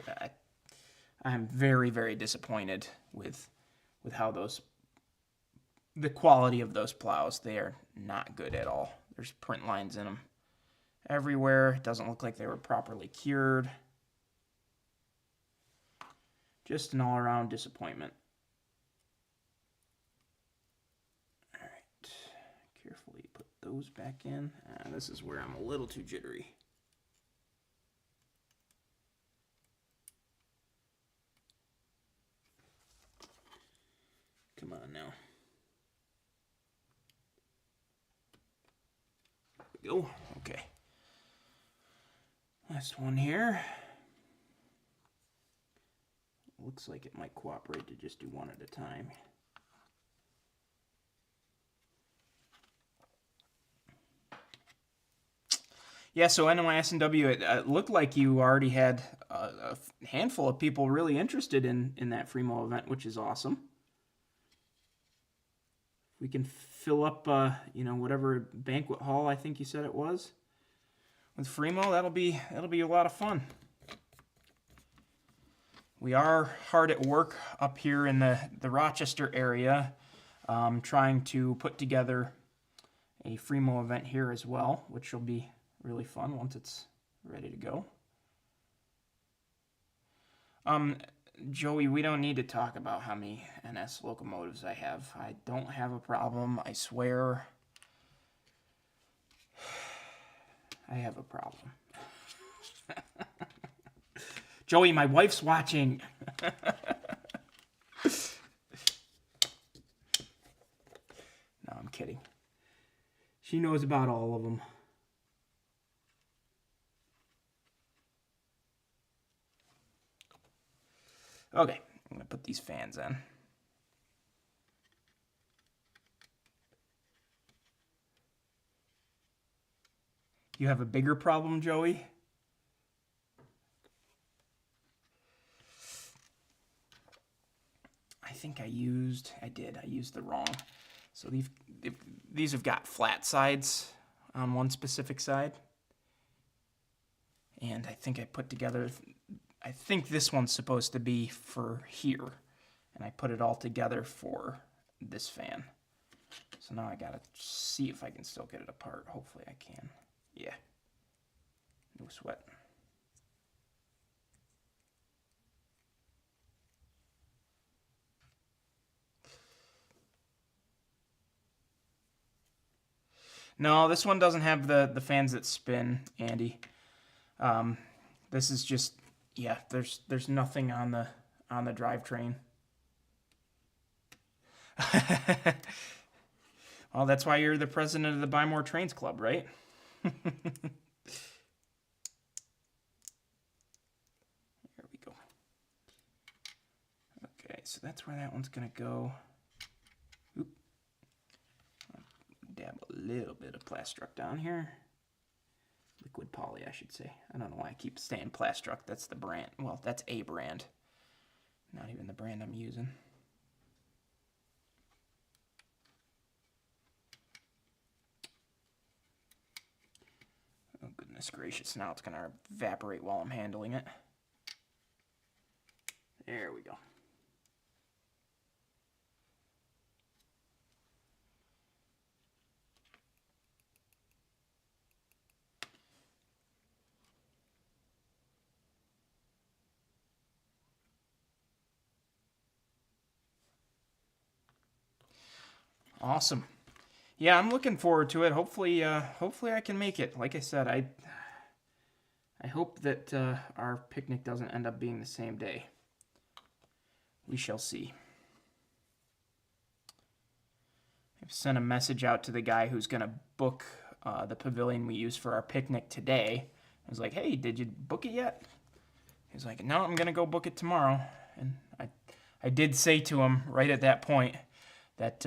I'm very, very disappointed with how the quality of those plows. They are not good at all. There's print lines in them everywhere. It doesn't look like they were properly cured. Just an all-around disappointment. All right, carefully put those back in. This is where I'm a little too jittery. Come on now. There we go. Okay. Last one here. Looks like it might cooperate to just do one at a time. Yeah, so NYS&W, it looked like you already had a handful of people really interested in that Fremo event, which is awesome. We can fill up, whatever banquet hall I think you said it was with Fremo. That'll be a lot of fun. We are hard at work up here in the Rochester area, trying to put together a Fremo event here as well, which will be really fun once it's ready to go. Joey, we don't need to talk about how many NS locomotives I have. I don't have a problem, I swear. I have a problem. Joey, my wife's watching. No, I'm kidding. She knows about all of them. Okay, I'm going to put these fans in. You have a bigger problem, Joey? I think I used the wrong. So these have got flat sides on one specific side. And I think I put together, I think this one's supposed to be for here. And I put it all together for this fan. So now I gotta see if I can still get it apart. Hopefully I can. Yeah. No sweat. No, this one doesn't have the fans that spin, Andy. This is just, yeah, there's nothing on the drivetrain. Well, that's why you're the president of the Buy More Trains Club, right? There we go. Okay, so that's where that one's gonna go. Oop. Dab a little bit of Plastruck down here. Liquid poly, I should say. I don't know why I keep saying Plastruck. That's the brand. Well, that's a brand. Not even the brand I'm using. Oh, goodness gracious. Now it's going to evaporate while I'm handling it. There we go. Awesome. Yeah, I'm looking forward to it. Hopefully I can make it. Like I said, I hope that our picnic doesn't end up being the same day. We shall see. I've sent a message out to the guy who's going to book the pavilion we use for our picnic today. I was like, hey, did you book it yet? He's like, no, I'm going to go book it tomorrow. And I did say to him right at that point that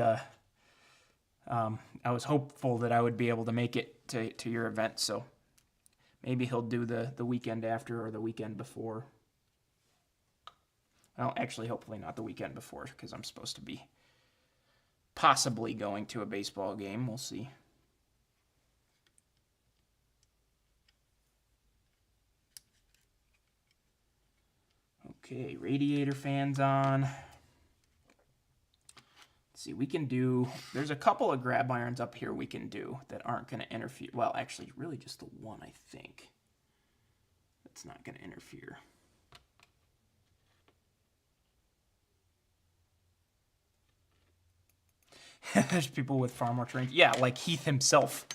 I was hopeful that I would be able to make it to your event, so maybe he'll do the weekend after or the weekend before. Well, actually, hopefully not the weekend before, because I'm supposed to be possibly going to a baseball game. We'll see. Okay, radiator fans on. Let's see, we can do, there's a couple of grab irons up here we can do that aren't going to interfere. Well, actually, really just the one, I think. That's not going to interfere. There's people with far more training. Yeah, like Heath himself.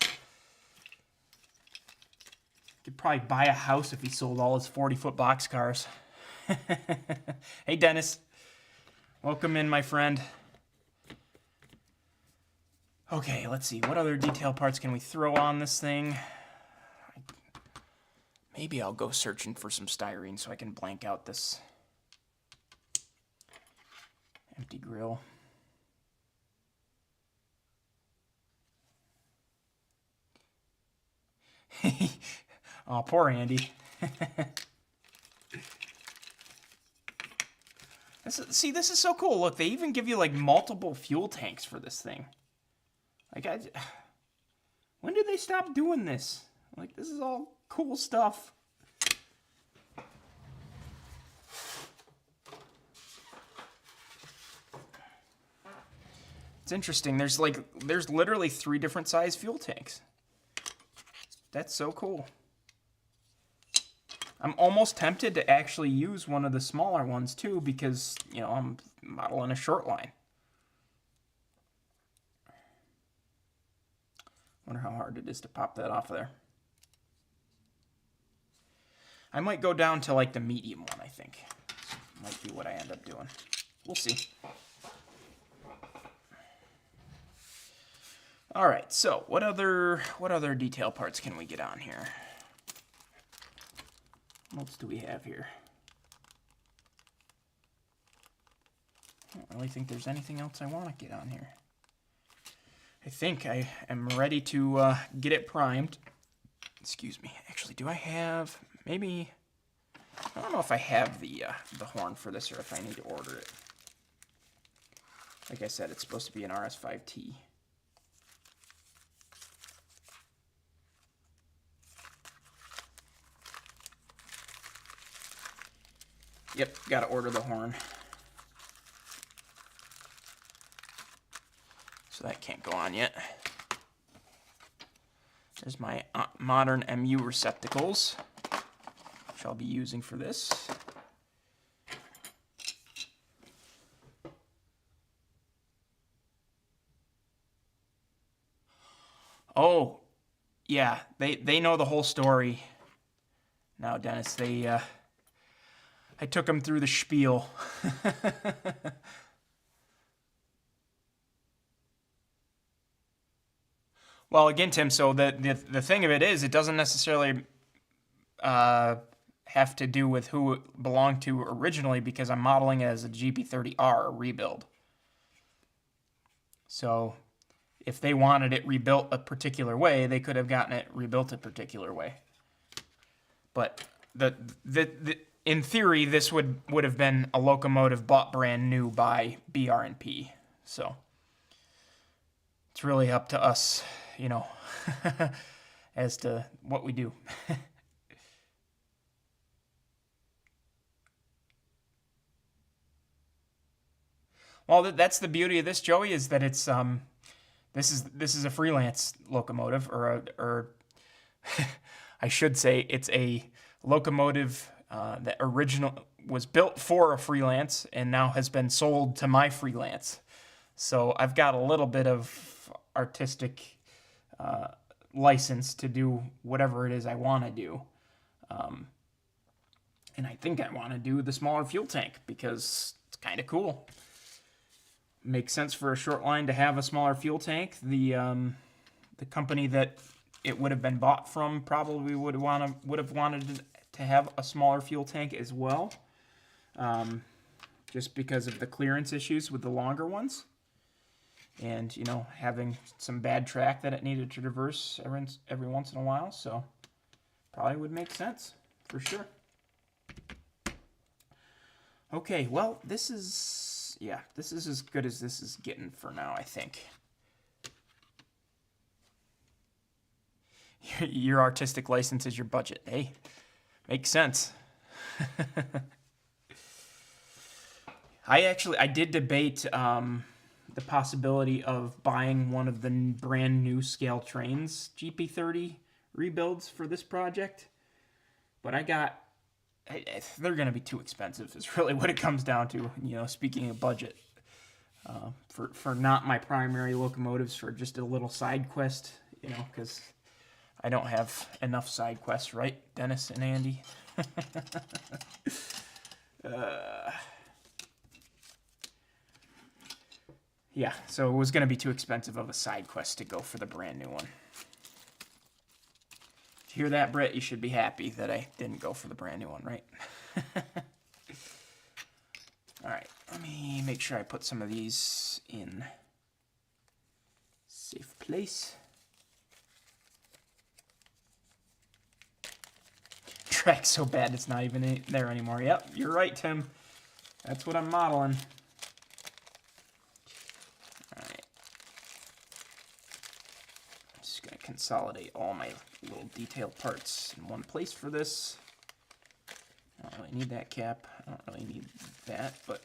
Could probably buy a house if he sold all his 40-foot boxcars. Hey, Dennis. Welcome in, my friend. Okay, let's see. What other detail parts can we throw on this thing? Maybe I'll go searching for some styrene so I can blank out this empty grill. Oh, poor Andy. See, this is so cool. Look, they even give you like multiple fuel tanks for this thing. Like, when did they stop doing this? Like, this is all cool stuff. It's interesting. There's literally 3 different size fuel tanks. That's so cool. I'm almost tempted to actually use one of the smaller ones too because, you know, I'm modeling a short line. Wonder how hard it is to pop that off there. I might go down to like the medium one, I think. Might be what I end up doing. We'll see. All right, so what other detail parts can we get on here? What else do we have here? I don't really think there's anything else I want to get on here. I think I am ready to get it primed. Excuse me. Actually, do I have maybe? I don't know if I have the horn for this or if I need to order it. Like I said, it's supposed to be an RS5T. Yep, gotta order the horn. So that can't go on yet. There's my modern MU receptacles, which I'll be using for this. Oh, yeah, they know the whole story. Now, Dennis, I took them through the spiel. Well, again, Tim, so the thing of it is, it doesn't necessarily have to do with who it belonged to originally because I'm modeling it as a GP30R rebuild. So if they wanted it rebuilt a particular way, they could have gotten it rebuilt a particular way. But in theory, this would have been a locomotive bought brand new by BR&P. So it's really up to us, you know, as to what we do. Well, that's the beauty of this, Joey, is that it's this is a freelance locomotive, or I should say it's a locomotive that was built for a freelance and now has been sold to my freelance. So I've got a little bit of artistic license to do whatever it is I want to do. And I think I want to do the smaller fuel tank because it's kind of cool. Makes sense for a short line to have a smaller fuel tank. The company that it would have been bought from probably would have wanted to have a smaller fuel tank as well, just because of the clearance issues with the longer ones, and you know, having some bad track that it needed to traverse every once in a while. So probably would make sense for sure. Okay, well, this is as good as this is getting for now, I think. Your artistic license is your budget. Hey, makes sense. I did debate the possibility of buying one of the brand new scale trains GP30 rebuilds for this project, but they're going to be too expensive. Is really what it comes down to. You know, speaking of budget, for not my primary locomotives, for just a little side quest. You know, because I don't have enough side quests, right, Dennis and Andy? Yeah, so it was going to be too expensive of a side quest to go for the brand new one. Did you hear that, Britt? You should be happy that I didn't go for the brand new one, right? All right, let me make sure I put some of these in safe place. Track so bad it's not even there anymore. Yep, you're right, Tim. That's what I'm modeling. Consolidate all my little detailed parts in one place for this. I don't really need that cap. I don't really need that, but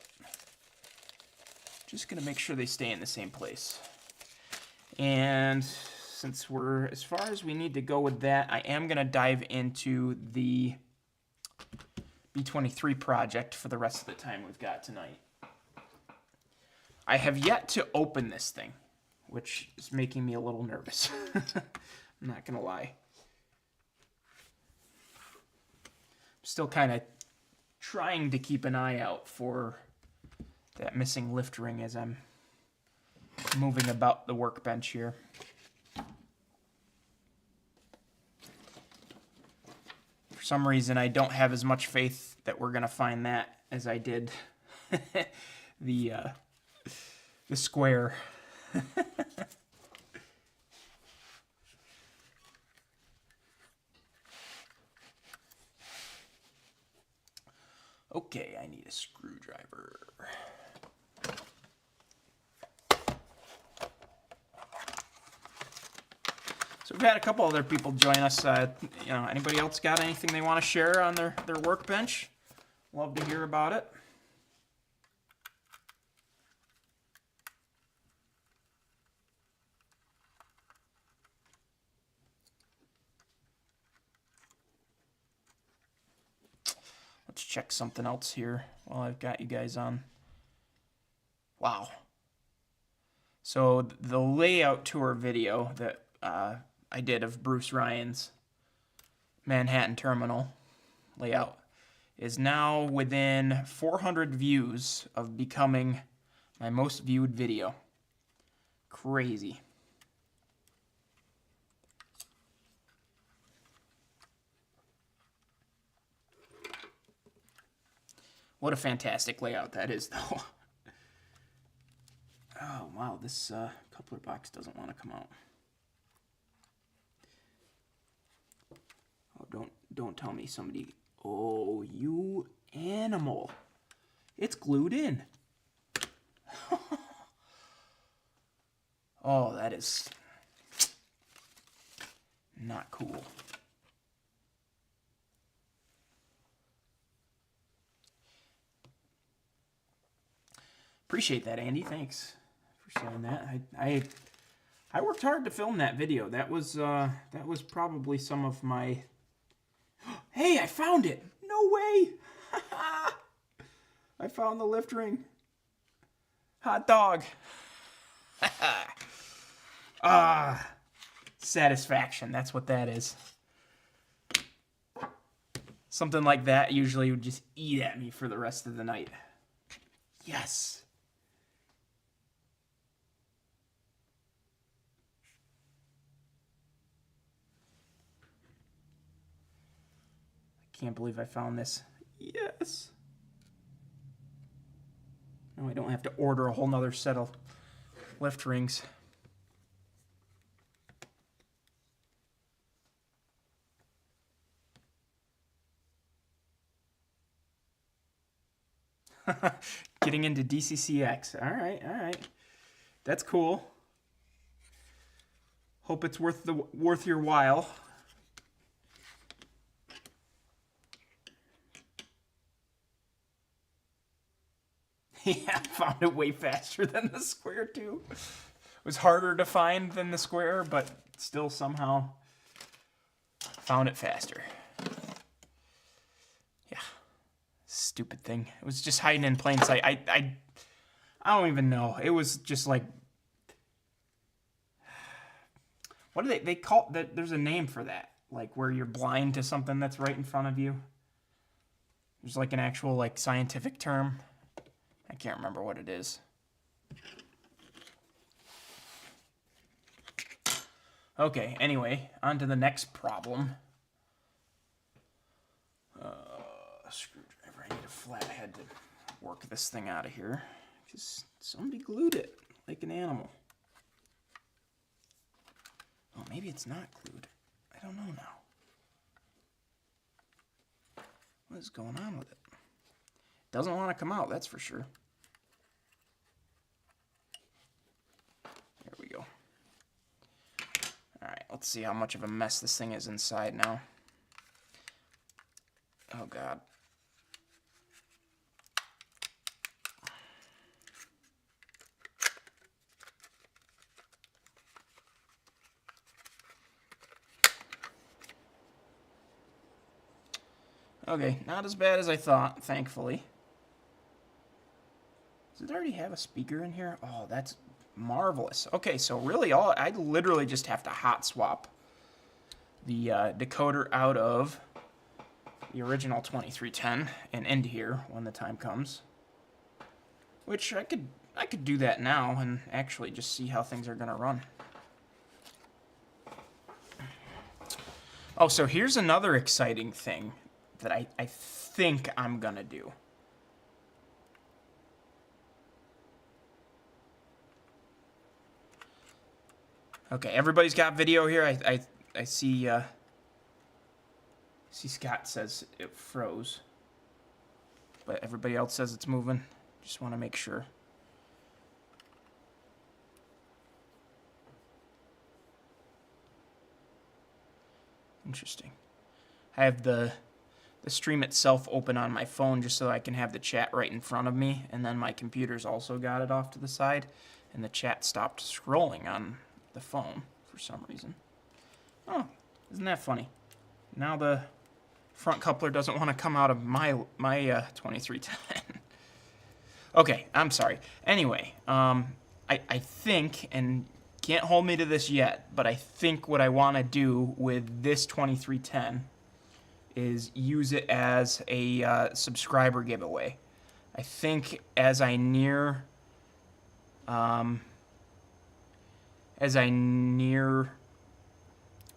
just going to make sure they stay in the same place. And since we're as far as we need to go with that, I am going to dive into the B23 project for the rest of the time we've got tonight. I have yet to open this thing, which is making me a little nervous. I'm not going to lie. I'm still kind of trying to keep an eye out for that missing lift ring as I'm moving about the workbench here. For some reason, I don't have as much faith that we're going to find that as I did the square. Okay, I need a screwdriver. So we've had a couple other people join us. You know, anybody else got anything they want to share on their workbench? Love to hear about it. Let's check something else here while I've got you guys on. Wow. So the layout tour video that I did of Bruce Ryan's Manhattan Terminal layout is now within 400 views of becoming my most viewed video. Crazy. What a fantastic layout that is, though. Oh, wow, this coupler box doesn't want to come out. Oh, don't tell me somebody... Oh, you animal. It's glued in. Oh, that is not cool. Appreciate that, Andy. Thanks for saying that. I worked hard to film that video. That was probably some of my... Hey, I found it! No way! I found the lift ring. Hot dog. Satisfaction. That's what that is. Something like that usually would just eat at me for the rest of the night. Yes. I can't believe I found this. Yes. Now I don't have to order a whole nother set of lift rings. Getting into DCCX. All right. That's cool. Hope it's worth your while. Yeah, I found it way faster than the square too. It was harder to find than the square, but still somehow found it faster. Yeah, stupid thing. It was just hiding in plain sight. I don't even know. It was just like, what do they call that? There's a name for that, like where you're blind to something that's right in front of you. There's like an actual like scientific term. I can't remember what it is. Okay, anyway, on to the next problem. Screwdriver. I need a flathead to work this thing out of here, because somebody glued it like an animal. Oh, maybe it's not glued. I don't know now. What is going on with it? Doesn't want to come out, that's for sure. There we go. Alright, let's see how much of a mess this thing is inside now. Oh, God. Okay, not as bad as I thought, thankfully. Does it already have a speaker in here? Oh, that's marvelous. Okay, so really I literally just have to hot swap the decoder out of the original 2310 and into here when the time comes. Which I could do that now and actually just see how things are gonna run. Oh, so here's another exciting thing that I think I'm gonna do. Okay, everybody's got video here. I see Scott says it froze, but everybody else says it's moving. Just want to make sure. Interesting. I have the stream itself open on my phone just so I can have the chat right in front of me, and then my computer's also got it off to the side, and the chat stopped scrolling on the phone for some reason. Oh, isn't that funny? Now the front coupler doesn't want to come out of my 2310. Okay, I'm sorry. Anyway, I think, and can't hold me to this yet, but I think what I want to do with this 2310 is use it as a subscriber giveaway. I think as I near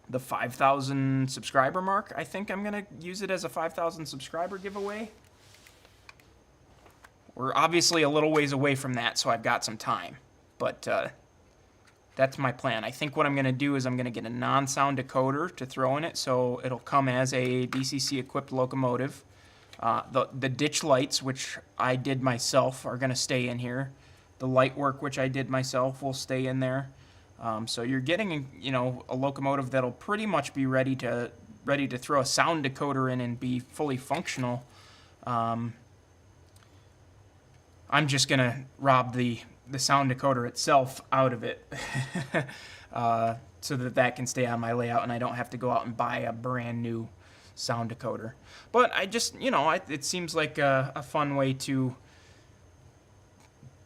the 5,000 subscriber mark, I think I'm gonna use it as a 5,000 subscriber giveaway. We're obviously a little ways away from that, so I've got some time, but that's my plan. I think what I'm gonna do is I'm gonna get a non-sound decoder to throw in it, so it'll come as a DCC equipped locomotive. The ditch lights, which I did myself, are gonna stay in here. The light work, which I did myself, will stay in there. So you're getting, a locomotive that'll pretty much be ready to throw a sound decoder in and be fully functional. I'm just gonna rob the sound decoder itself out of it, so that can stay on my layout and I don't have to go out and buy a brand new sound decoder. But I just, it seems like a fun way to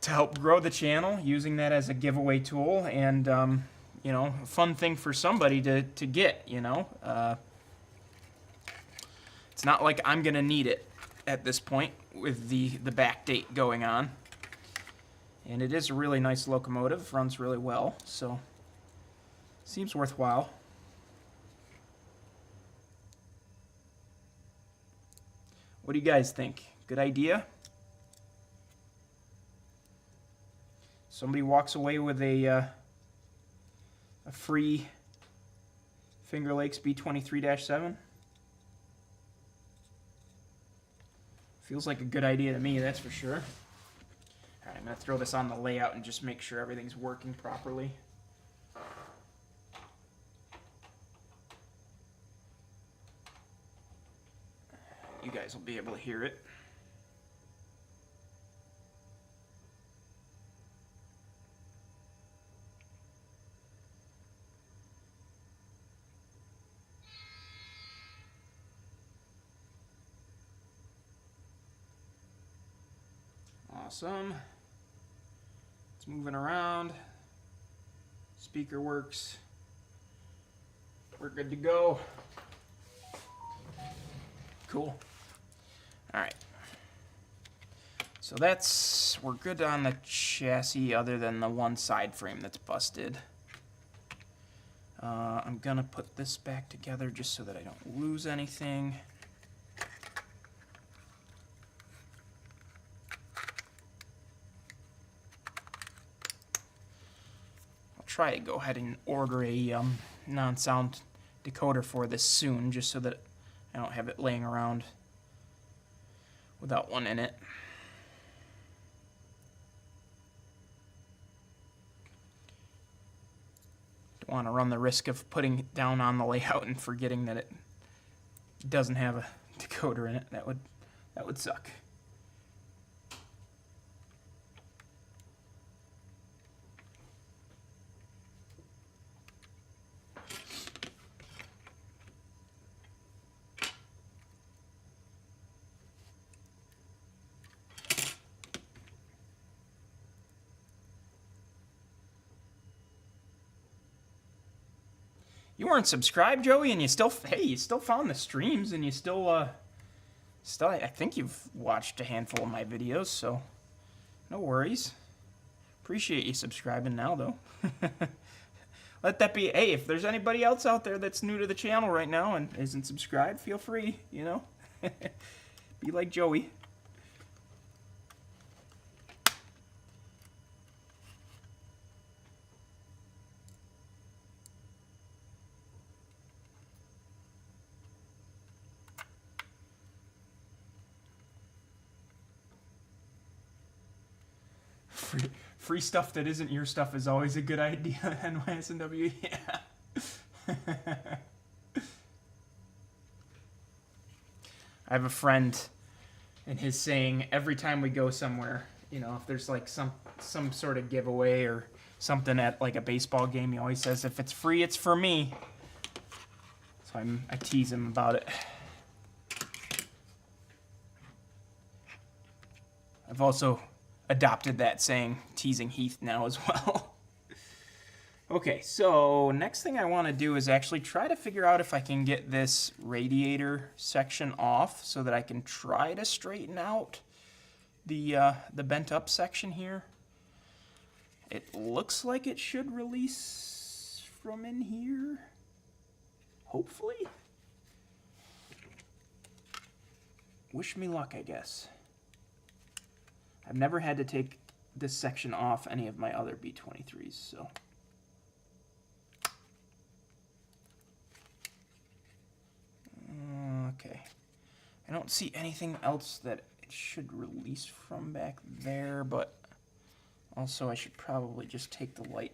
help grow the channel, using that as a giveaway tool, and a fun thing for somebody to get. It's not like I'm gonna need it at this point with the back date going on, and it is a really nice locomotive, runs really well, so seems worthwhile. What do you guys think? Good idea? Somebody walks away with a free Finger Lakes B23-7. Feels like a good idea to me, that's for sure. All right, I'm gonna throw this on the layout and just make sure everything's working properly. You guys will be able to hear it. Awesome. It's moving around. Speaker works. We're good to go. Cool. All right. So we're good on the chassis other than the one side frame that's busted. I'm gonna put this back together just so that I don't lose anything. I'll try to go ahead and order a non-sound decoder for this soon, just so that I don't have it laying around without one in it. Don't want to run the risk of putting it down on the layout and forgetting that it doesn't have a decoder in it. That would suck. You weren't subscribed, Joey, and you still found the streams, and you still I think you've watched a handful of my videos, so no worries. Appreciate you subscribing now, though. Let that be, hey, if there's anybody else out there that's new to the channel right now and isn't subscribed, feel free, you know. Be like Joey. Free stuff that isn't your stuff is always a good idea, NYSNW, yeah. I have a friend, and his saying, every time we go somewhere, you know, if there's like some sort of giveaway or something at like a baseball game, he always says, if it's free, it's for me. So I tease him about it. I've also adopted that saying, teasing Heath now as well. Okay, so next thing I want to do is actually try to figure out if I can get this radiator section off so that I can try to straighten out the bent up section here. It looks like it should release from in here, hopefully. Wish me luck, I guess. I've never had to take this section off any of my other B-23s, so. Okay. I don't see anything else that it should release from back there, but also I should probably just take the light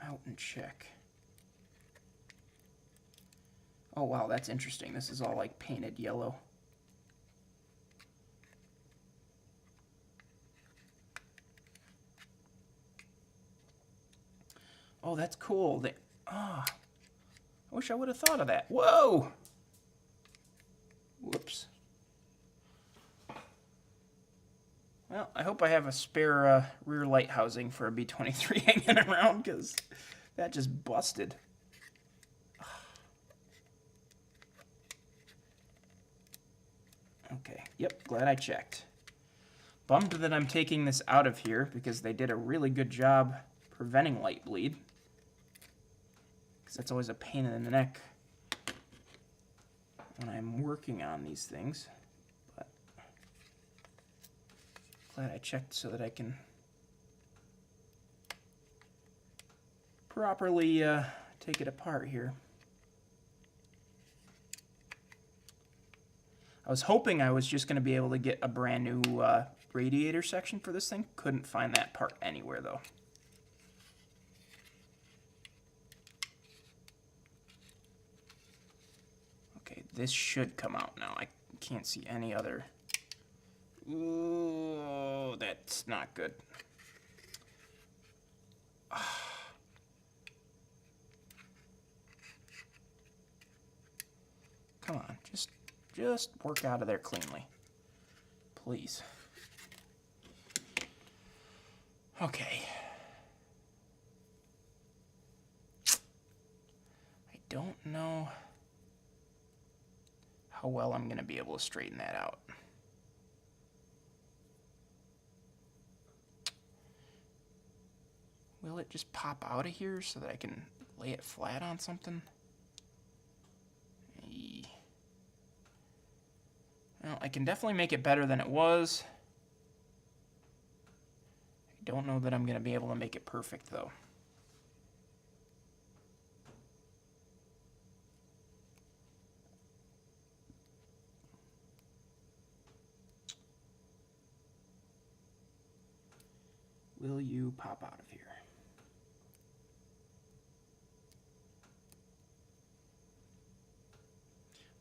out and check. Oh wow, that's interesting. This is all like painted yellow. Oh, that's cool. I wish I would have thought of that. Whoa! Whoops. Well, I hope I have a spare rear light housing for a B-23 hanging around, because that just busted. Okay, yep, glad I checked. Bummed that I'm taking this out of here, because they did a really good job preventing light bleed. Because that's always a pain in the neck when I'm working on these things. But glad I checked so that I can properly take it apart here. I was hoping I was just going to be able to get a brand new radiator section for this thing. Couldn't find that part anywhere though. Okay, this should come out now. I can't see any other. Ooh, that's not good. Come on, just work out of there cleanly. Please. Okay. I don't know how well I'm going to be able to straighten that out. Will it just pop out of here so that I can lay it flat on something? Well, I can definitely make it better than it was. I don't know that I'm going to be able to make it perfect, though. Will you pop out of here?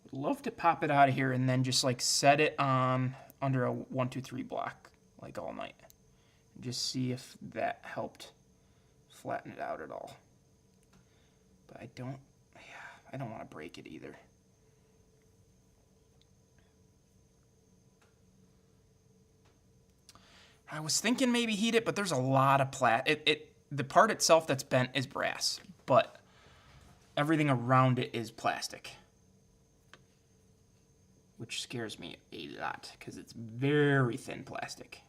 Would love to pop it out of here and then just like set it on under a 1, 2, 3 block like all night. Just see if that helped flatten it out at all. But I don't want to break it either. I was thinking maybe heat it, but there's a lot of the part itself that's bent is brass, but everything around it is plastic, which scares me a lot because it's very thin plastic.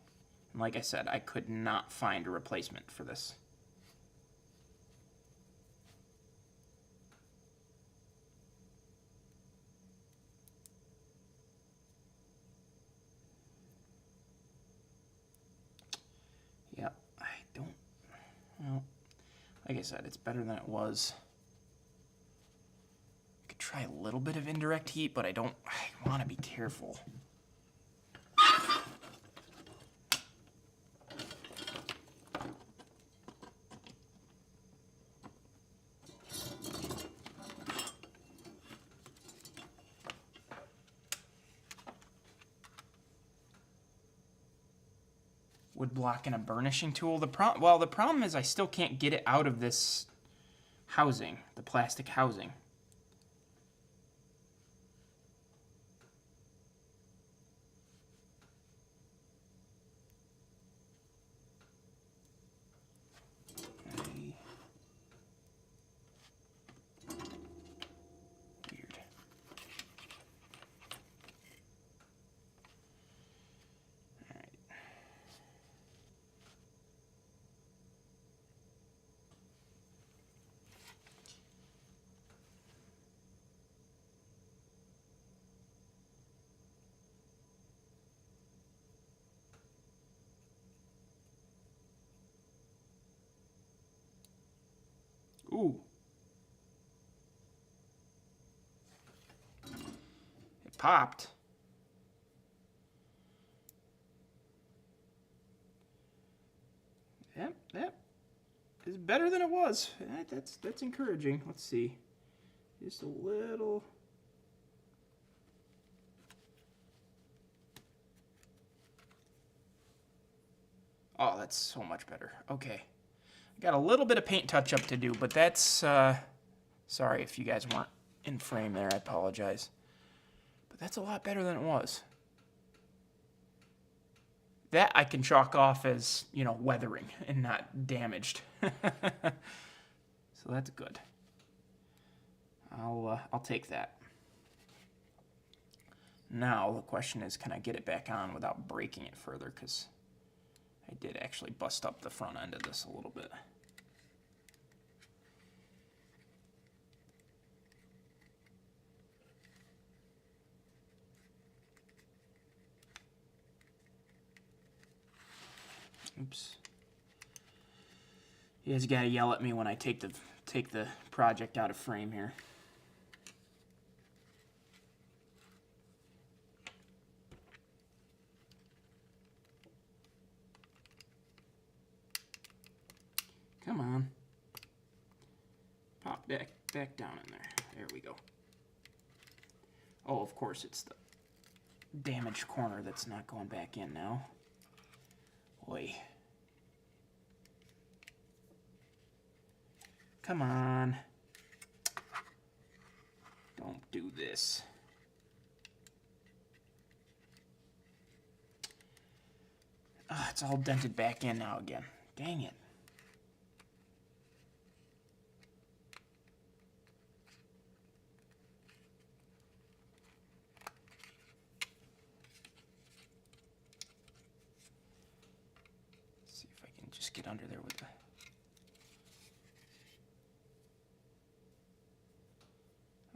And like I said, I could not find a replacement for this. Yep, well, like I said, it's better than it was. I could try a little bit of indirect heat, but I want to be careful. Wood block and a burnishing tool. The problem is I still can't get it out of this housing, the plastic housing. Weird. All right. Ooh. It popped. Yep. It's better than it was. That's encouraging. Let's see. Just a little. Oh, that's so much better. Okay. Got a little bit of paint touch-up to do, but that's, sorry if you guys weren't in frame there, I apologize. But that's a lot better than it was. That I can chalk off as, weathering and not damaged. So that's good. I'll take that. Now the question is, can I get it back on without breaking it further? Because I did actually bust up the front end of this a little bit. Oops. You guys gotta yell at me when I take the project out of frame here. Come on. Pop back down in there. There we go. Oh, of course, it's the damaged corner that's not going back in now. Boy. Come on. Don't do this. It's all dented back in now again. Dang it. Let's see if I can just get under there with the...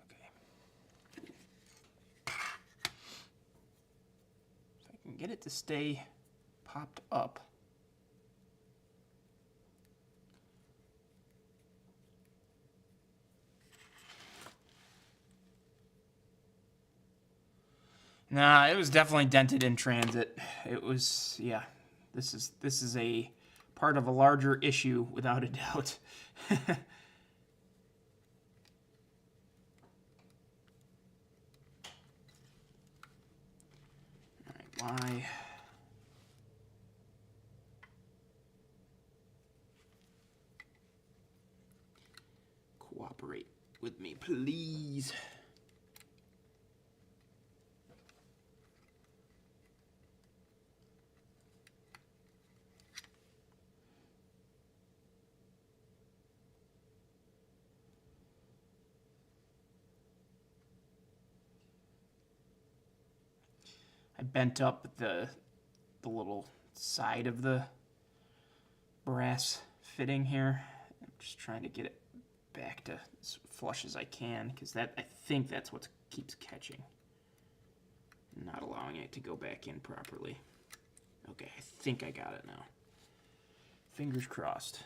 Okay. If I can get it to stay popped up. Nah, it was definitely dented in transit. It was, yeah. This is a part of a larger issue, without a doubt. All right, why? Cooperate with me, please. I bent up the little side of the brass fitting here. I'm just trying to get it back to as flush as I can, because I think that's what keeps catching, not allowing it to go back in properly. Okay, I think I got it now. Fingers crossed.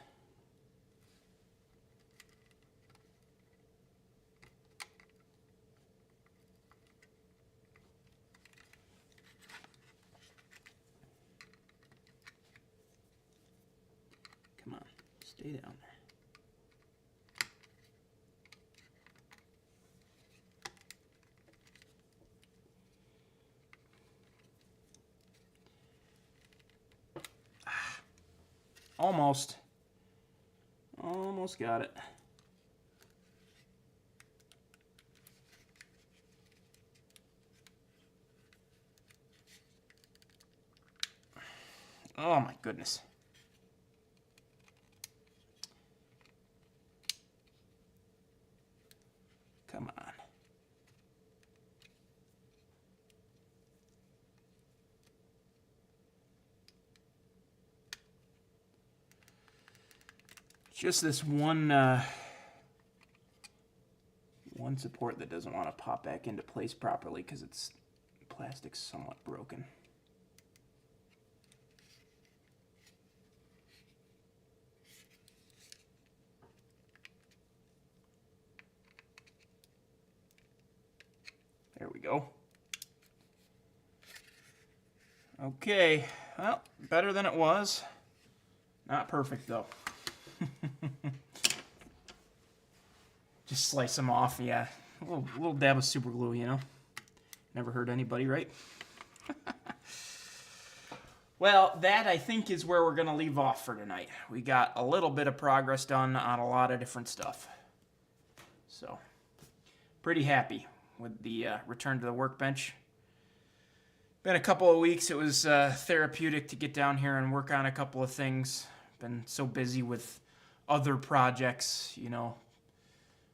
Come on, stay down there. Almost. Almost got it. Oh my goodness. Come on. Just this one support that doesn't want to pop back into place properly because its plastic's somewhat broken. There we go. Okay, well, better than it was. Not perfect though. Just slice them off, yeah. A little dab of super glue, you know. Never hurt anybody, right? Well, that I think is where we're gonna leave off for tonight. We got a little bit of progress done on a lot of different stuff. So, pretty happy with the return to the workbench. Been a couple of weeks. It was therapeutic to get down here and work on a couple of things. Been so busy with other projects, you know,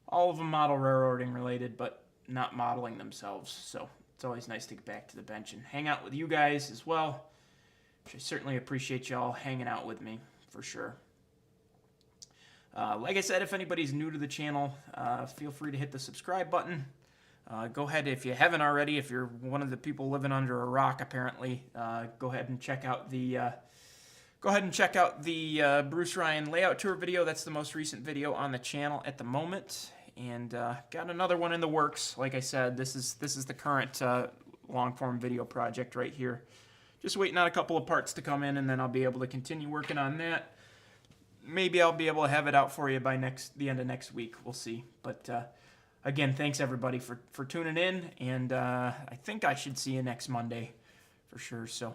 all of them model railroading related, but not modeling themselves. So it's always nice to get back to the bench and hang out with you guys as well, which I certainly appreciate y'all hanging out with me for sure. Like I said, if anybody's new to the channel, feel free to hit the subscribe button. Go ahead, if you haven't already, if you're one of the people living under a rock apparently, go ahead and check out the Bruce Ryan layout tour video. That's the most recent video on the channel at the moment, and got another one in the works. Like I said, this is the current long form video project right here. Just waiting on a couple of parts to come in, and then I'll be able to continue working on that. Maybe I'll be able to have it out for you by the end of next week. We'll see. But again, thanks everybody for tuning in, and I think I should see you next Monday for sure. So